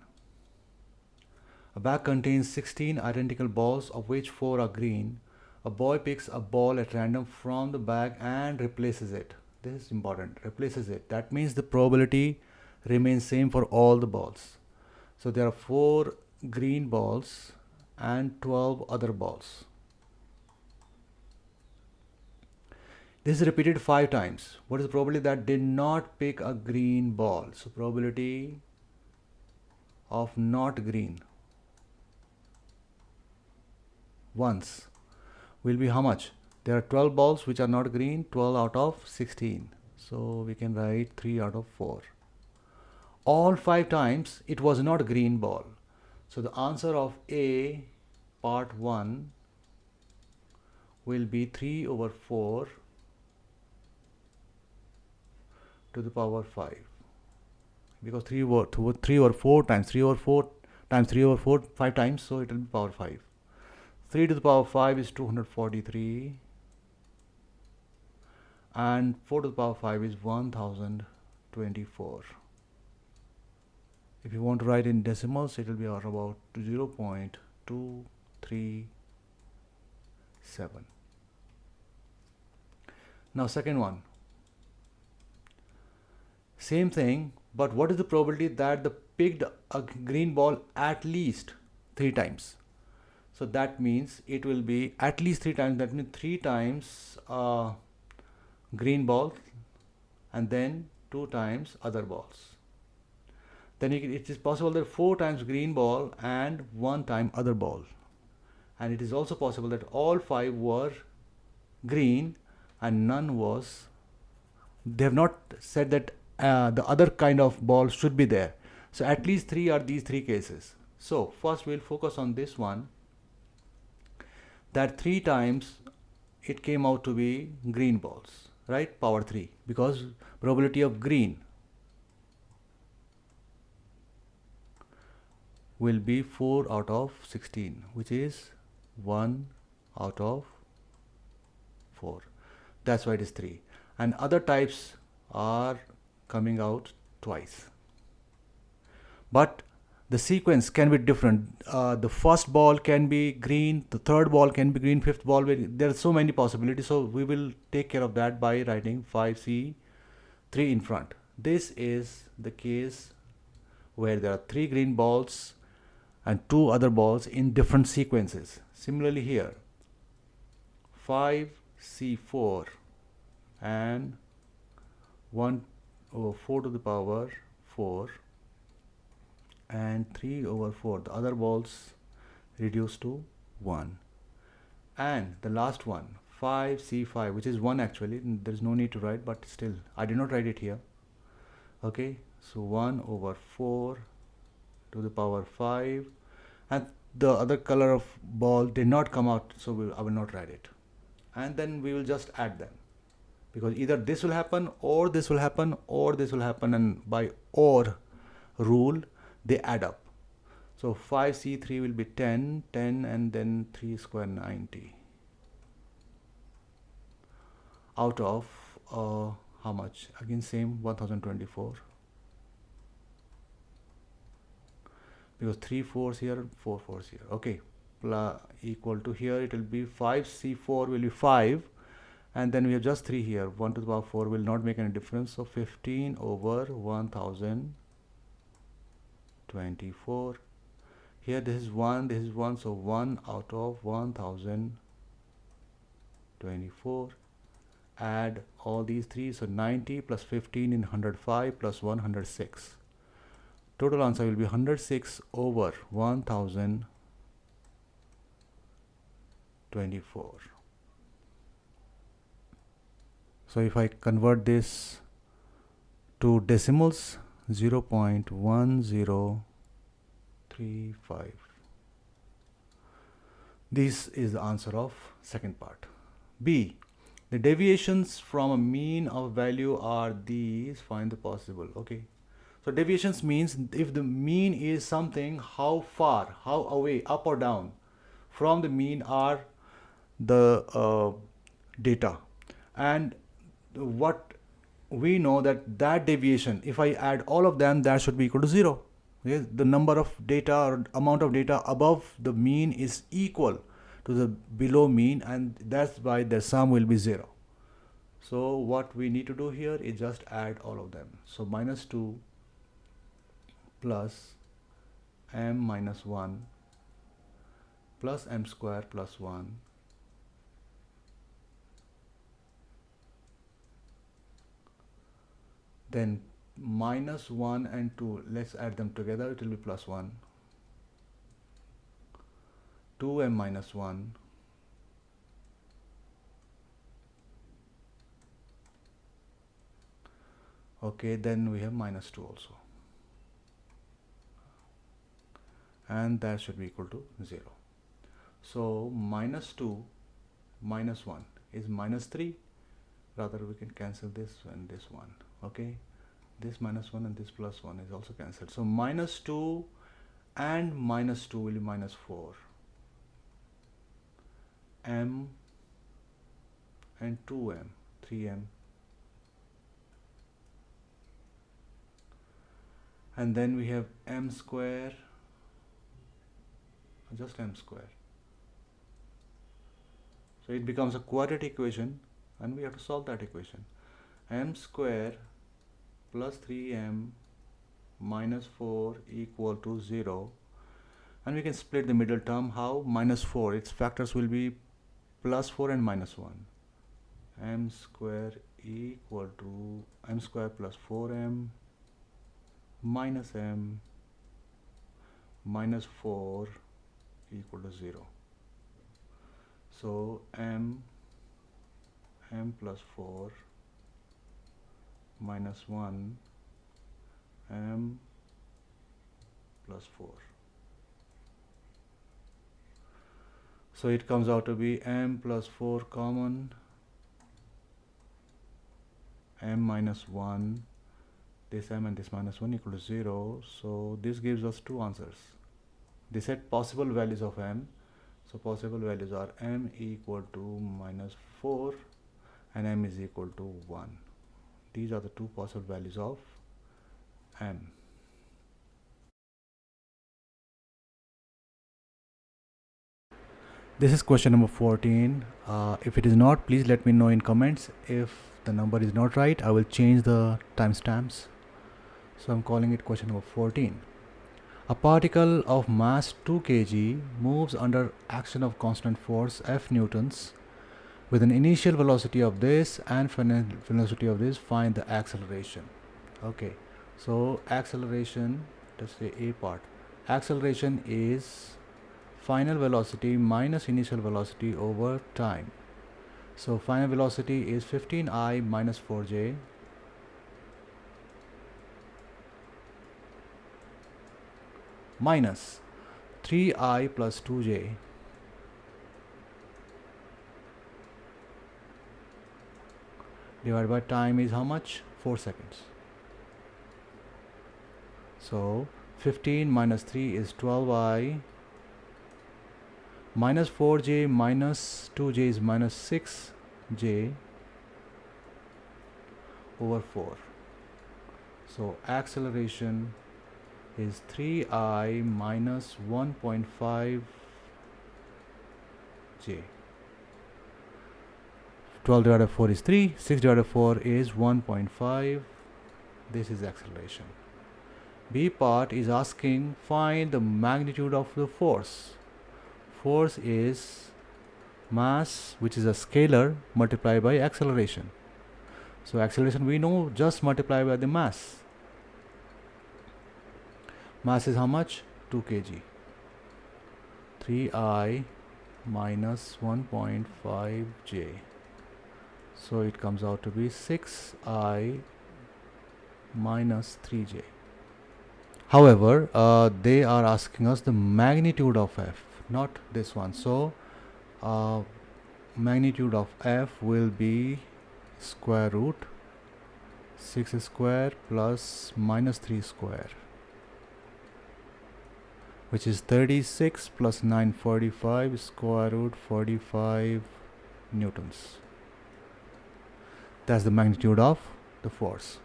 A bag contains 16 identical balls, of which 4 are green. A boy picks a ball at random from the bag and replaces it. This is important. Replaces it. That means the probability remains same for all the balls. So there are 4 green balls and 12 other balls. This is repeated 5 times. What is the probability that did not pick a green ball? So probability of not green once will be how much? There are 12 balls which are not green, 12 out of 16. So we can write 3 out of 4. All 5 times it was not a green ball. So the answer of A part 1 will be 3 over 4 to the power 5, because 3 over 4 times 3 over 4 times 3 over 4 5 times, so it will be power 5. 3 to the power 5 is 243, and 4 to the power 5 is 1024. If you want to write in decimals, it will be about 0.237. Now second one, same thing, but what is the probability that the picked a green ball at least 3 times? So that means it will be at least 3 times. That means 3 times green ball and then 2 times other balls. Then it is possible that 4 times green ball and 1 time other ball. And it is also possible that all 5 were green and none was. They have not said that the other kind of ball should be there. So at least 3 are these 3 cases. So first we'll focus on this one, that 3 times it came out to be green balls, right? Power 3, because probability of green will be 4 out of 16, which is 1 out of 4. That's why it is 3. And other types are coming out twice. But the sequence can be different. The first ball can be green, the third ball can be green, fifth ball, there are so many possibilities. So we will take care of that by writing 5C3 in front. This is the case where there are 3 green balls and 2 other balls in different sequences. Similarly here, 5C4 and 1 over 4 to the power 4 and 3 over 4. The other balls reduced to 1. And the last one, 5C5, which is 1 actually. There is no need to write, but still, I did not write it here. Okay, so 1 over 4 to the power 5. And the other color of ball did not come out, so I will not write it. And then we will just add them, because either this will happen or this will happen or this will happen, and by OR rule they add up. So 5C3 will be 10, 10 and then 3 square 90 out of how much? Again same 1024, because 3 fours here, 4 fours here. Okay, equal to here it will be 5c4 will be 5, and then we have just 3 here. 1 to the power 4 will not make any difference, so 15 over 1024. Here this is 1, this is 1, so 1 out of 1024. Add all these three, so 90 plus 15 in 105 plus 106. Total answer will be 106 over 1024. So if I convert this to decimals, 0.1035. This is the answer of second part. B. The deviations from a mean of value are these. Find the possible. Okay. So deviations means if the mean is something, how far, how away, up or down from the mean are the data. And what we know that deviation, if I add all of them, that should be equal to 0. Okay? The number of data or amount of data above the mean is equal to the below mean, and that's why the sum will be 0. So what we need to do here is just add all of them. So minus 2 plus m minus 1 plus m square plus 1 then minus 1 and 2, let's add them together, it will be plus 1, 2m minus 1 okay, then we have minus 2 also, and that should be equal to 0. So minus 2 minus 1 is minus 3, rather we can cancel this and this one. Okay, this minus 1 and this plus 1 is also cancelled. So minus 2 and minus 2 will be minus 4. M and 2m, 3m. And then we have m square, just m square. So it becomes a quadratic equation, and we have to solve that equation. M square plus 3m minus 4 equal to 0. And we can split the middle term. How? Minus 4. Its factors will be plus 4 and minus 1. M square equal to m square plus 4m minus m minus 4 equal to 0. So m plus 4 minus 1 m plus 4. So it comes out to be m plus 4 common, m minus 1, this m and this minus 1 equal to 0. So this gives us two answers. They said possible values of m. So possible values are m equal to minus 4 and m is equal to 1. These are the two possible values of m. This is question number 14. If it is not, please let me know in comments. If the number is not right, I will change the timestamps. So I'm calling it question number 14. A particle of mass 2 kg moves under action of constant force F newtons with an initial velocity of this and final velocity of this. Find the acceleration. Okay, so acceleration, let's say A part. Acceleration is final velocity minus initial velocity over time. So final velocity is 15I minus 4j minus 3I plus 2j divided by time is how much? 4 seconds. So 15 minus 3 is 12I minus 4j minus 2j is minus 6j over 4. So acceleration is 3I minus 1.5 j. 12 divided by 4 is 3, 6 divided by 4 is 1.5. This is acceleration. B part is asking find the magnitude of the force. Force is mass, which is a scalar, multiplied by acceleration. So acceleration we know, just multiply by the mass. Mass is how much? 2 kg. 3I minus 1.5 j. So it comes out to be 6I minus 3j. However, they are asking us the magnitude of F, not this one. So magnitude of F will be square root 6 square plus minus 3 square, which is 36 plus 945 square root 45 newtons. That's the magnitude of the force.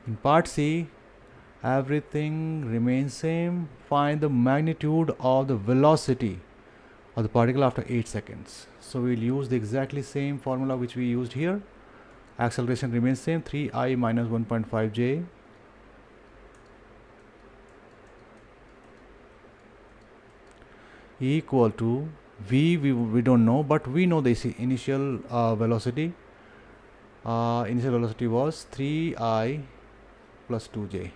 In part C, everything remains same. Find the magnitude of the velocity of the particle after 8 seconds. So we'll use the exactly same formula which we used here. Acceleration remains same, 3I minus 1.5 j equal to V, we don't know, but we know the initial velocity. Initial velocity was 3I plus 2j.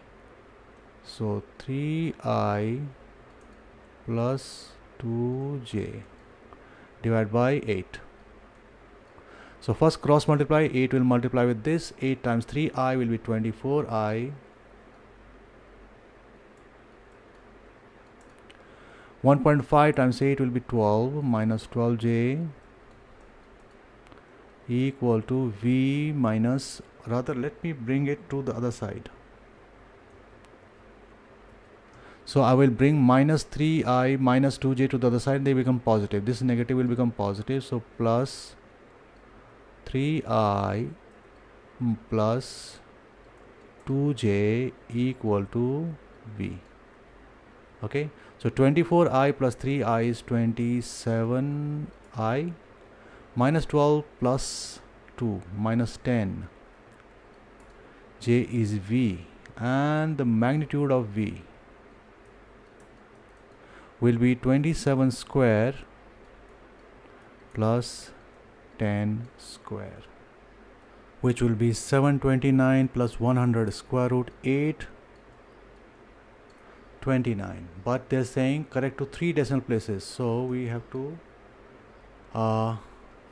So 3I plus 2j divided by 8. So first cross multiply, 8 will multiply with this, 8 times 3I will be 24I. 1.5 times 8 will be 12 minus 12j equal to V minus, rather let me bring it to the other side. So I will bring minus 3I minus 2j to the other side, they become positive. This negative will become positive, so plus 3I plus 2j equal to V. Okay, so 24I plus 3I is 27I minus 12 plus 2 minus 10. J is V, and the magnitude of V will be 27 square plus 10 square, which will be 729 plus 100 square root 829. But they're saying correct to 3 decimal places, so we have to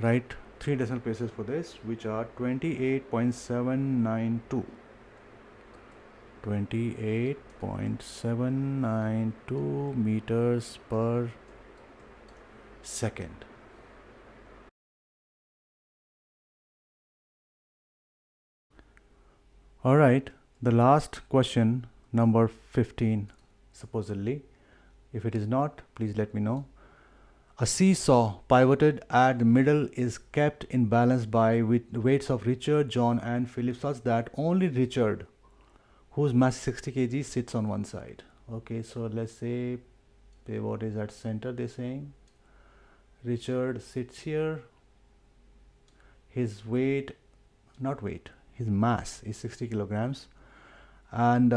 write 3 decimal places for this, which are 28.792. 28.792 meters per second. Alright, the last question, number 15, supposedly. If it is not, please let me know. A seesaw pivoted at the middle is kept in balance by weights of Richard, John and Philip such that only Richard, whose mass is 60 kg, sits on one side. Okay, so let's say pivot is at center, they're saying. Richard sits here. His weight, not weight, his mass is 60 kilograms. And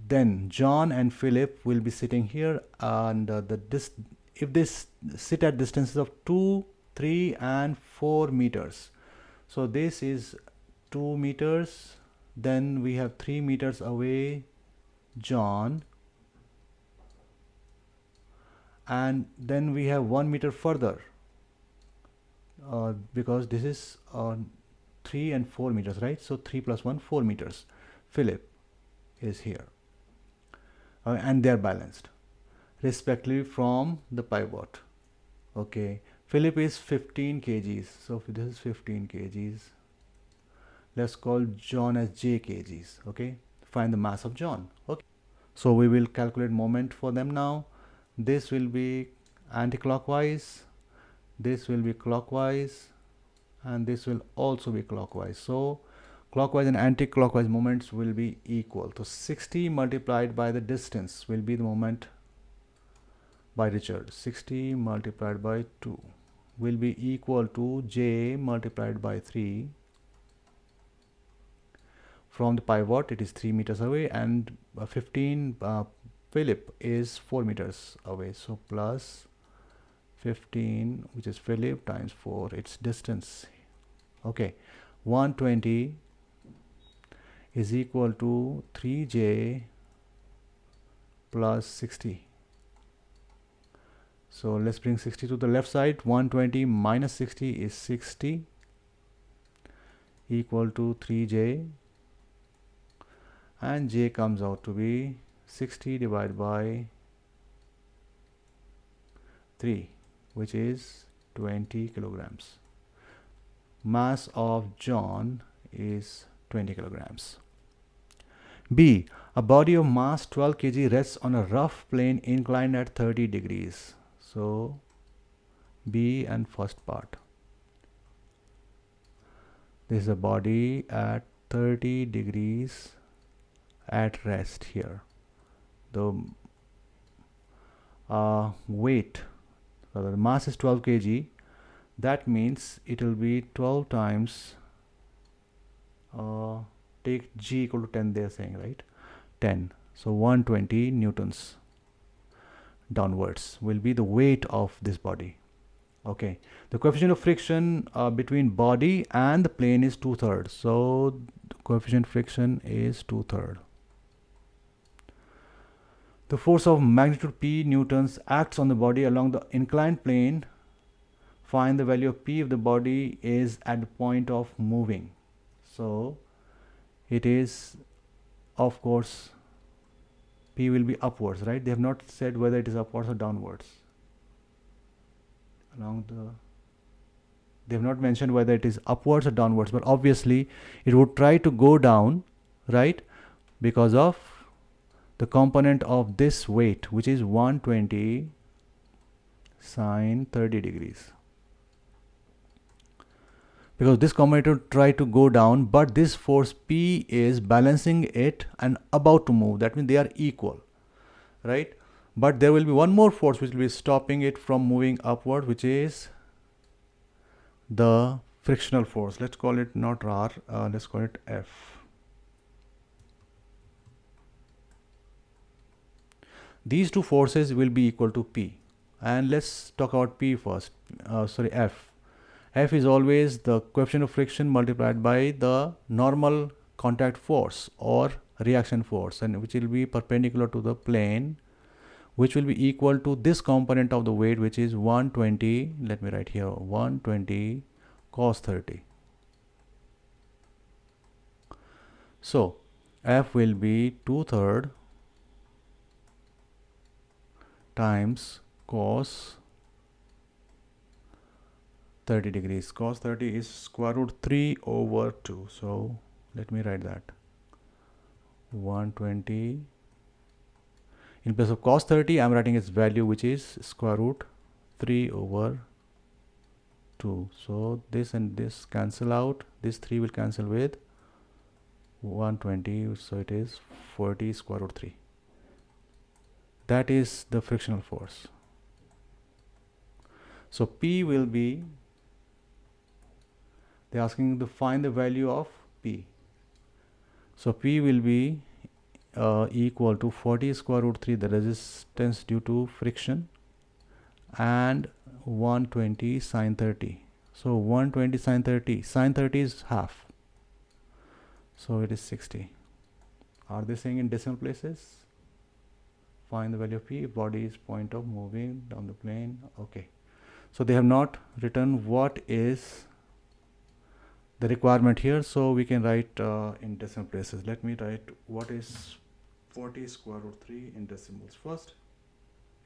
then John and Philip will be sitting here, and if they sit at distances of 2, 3 and 4 meters. So this is 2 meters, then we have 3 meters away John, and then we have 1 meter further because this is 3 and 4 meters, right? So 3 plus 1, 4 meters. Philip is here, and they are balanced respectively from the pivot. Okay, Philip is 15 kgs, so this is 15 kgs. Let's call John as j kgs. Okay, find the mass of John. Okay, so we will calculate moment for them now. This will be anti-clockwise, this will be clockwise, and this will also be clockwise. So clockwise and anti-clockwise moments will be equal. So 60 multiplied by the distance will be the moment by Richard. 60 multiplied by 2 will be equal to J multiplied by 3. From the pivot it is 3 meters away, and 15 Philip is 4 meters away. So plus 15, which is Philip, times 4, its distance. Okay, 120 is equal to 3J plus 60. So let's bring 60 to the left side. 120 minus 60 is 60, equal to 3J, and J comes out to be 60 divided by 3, which is 20 kilograms. Mass of John is 20 kilograms. B. A body of mass 12 kg rests on a rough plane inclined at 30 degrees. So B and first part. This is a body at 30 degrees at rest here. The weight, rather the mass is 12 kg. That means it will be 12 times, take G equal to 10, they are saying, right? 10. So 120 newtons downwards will be the weight of this body. Okay, the coefficient of friction between body and the plane is 2/3. So the coefficient friction is 2/3. The force of magnitude P newtons acts on the body along the inclined plane. Find the value of P if the body is at the point of moving. So it is, of course, P will be upwards, right? They have not said whether it is upwards or downwards. They have not mentioned whether it is upwards or downwards, but obviously it would try to go down, right? Because of the component of this weight, which is 120 sine 30 degrees. Because this component will try to go down, but this force P is balancing it and about to move. That means they are equal, right? But there will be one more force which will be stopping it from moving upward, which is the frictional force. Let's call it not R, let's call it F. These two forces will be equal to P. And let's talk about P first, F. F is always the coefficient of friction multiplied by the normal contact force or reaction force, and which will be perpendicular to the plane, which will be equal to this component of the weight, which is 120, let me write here, 120 cos 30. So F will be 2/3 times cos 30 degrees. Cos 30 is square root 3/2. So let me write that. 120. In place of cos 30, I am writing its value, which is square root 3/2. So this and this cancel out. This 3 will cancel with 120. So it is 40 square root 3. That is the frictional force. So P will be, they are asking to find the value of P. So P will be equal to 40 square root 3, the resistance due to friction, and 120 sine 30. So 120 sine 30, sine 30 is half. So it is 60. Are they saying in decimal places? Find the value of P if body is point of moving down the plane. Okay. So they have not written what is the requirement here, so we can write in decimal places. Let me write what is 40 square root 3 in decimals first.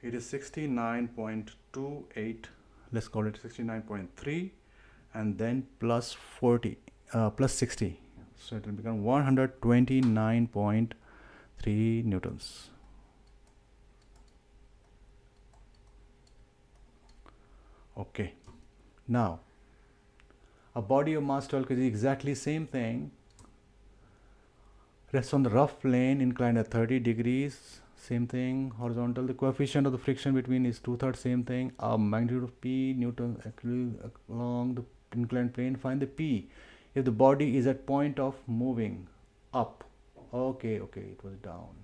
It is 69.28, let's call it 69.3, and then plus 40 plus 60, so it will become 129.3 newtons. Okay, now a body of mass 12 kg, exactly same thing, rests on the rough plane inclined at 30 degrees. Same thing. Horizontal, the coefficient of the friction between is 2/3. Same thing. Magnitude of P, Newton along the inclined plane. Find the P if the body is at point of moving up. Okay, it was down.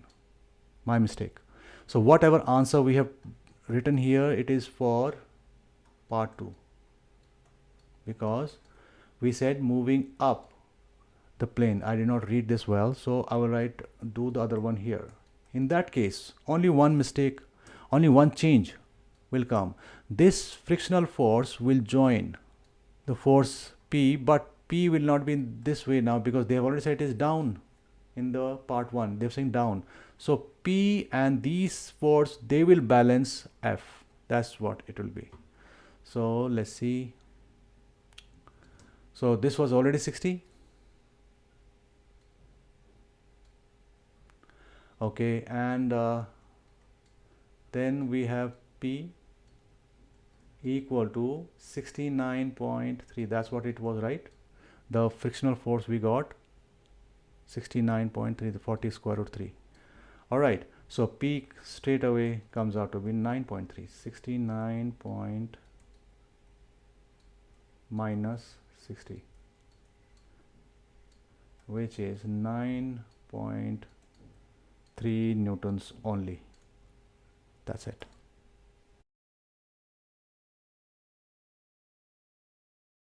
My mistake. So whatever answer we have written here, it is for part 2, because we said moving up the plane. I did not read this well, so I will do the other one here. In that case, only one mistake, only one change will come. This frictional force will join the force P, but P will not be in this way now, because they have already said it is down in the part 1. They're saying down. So P and these force, they will balance F. That's what it will be. So let's see. So this was already 60. Okay, and then we have P equal to 69.3. That's what it was, right? The frictional force we got 69.3, the 40 square root 3. All right, so P straight away comes out to be 9.3. 69 point minus 60, which is 9.3 newtons only. That's it.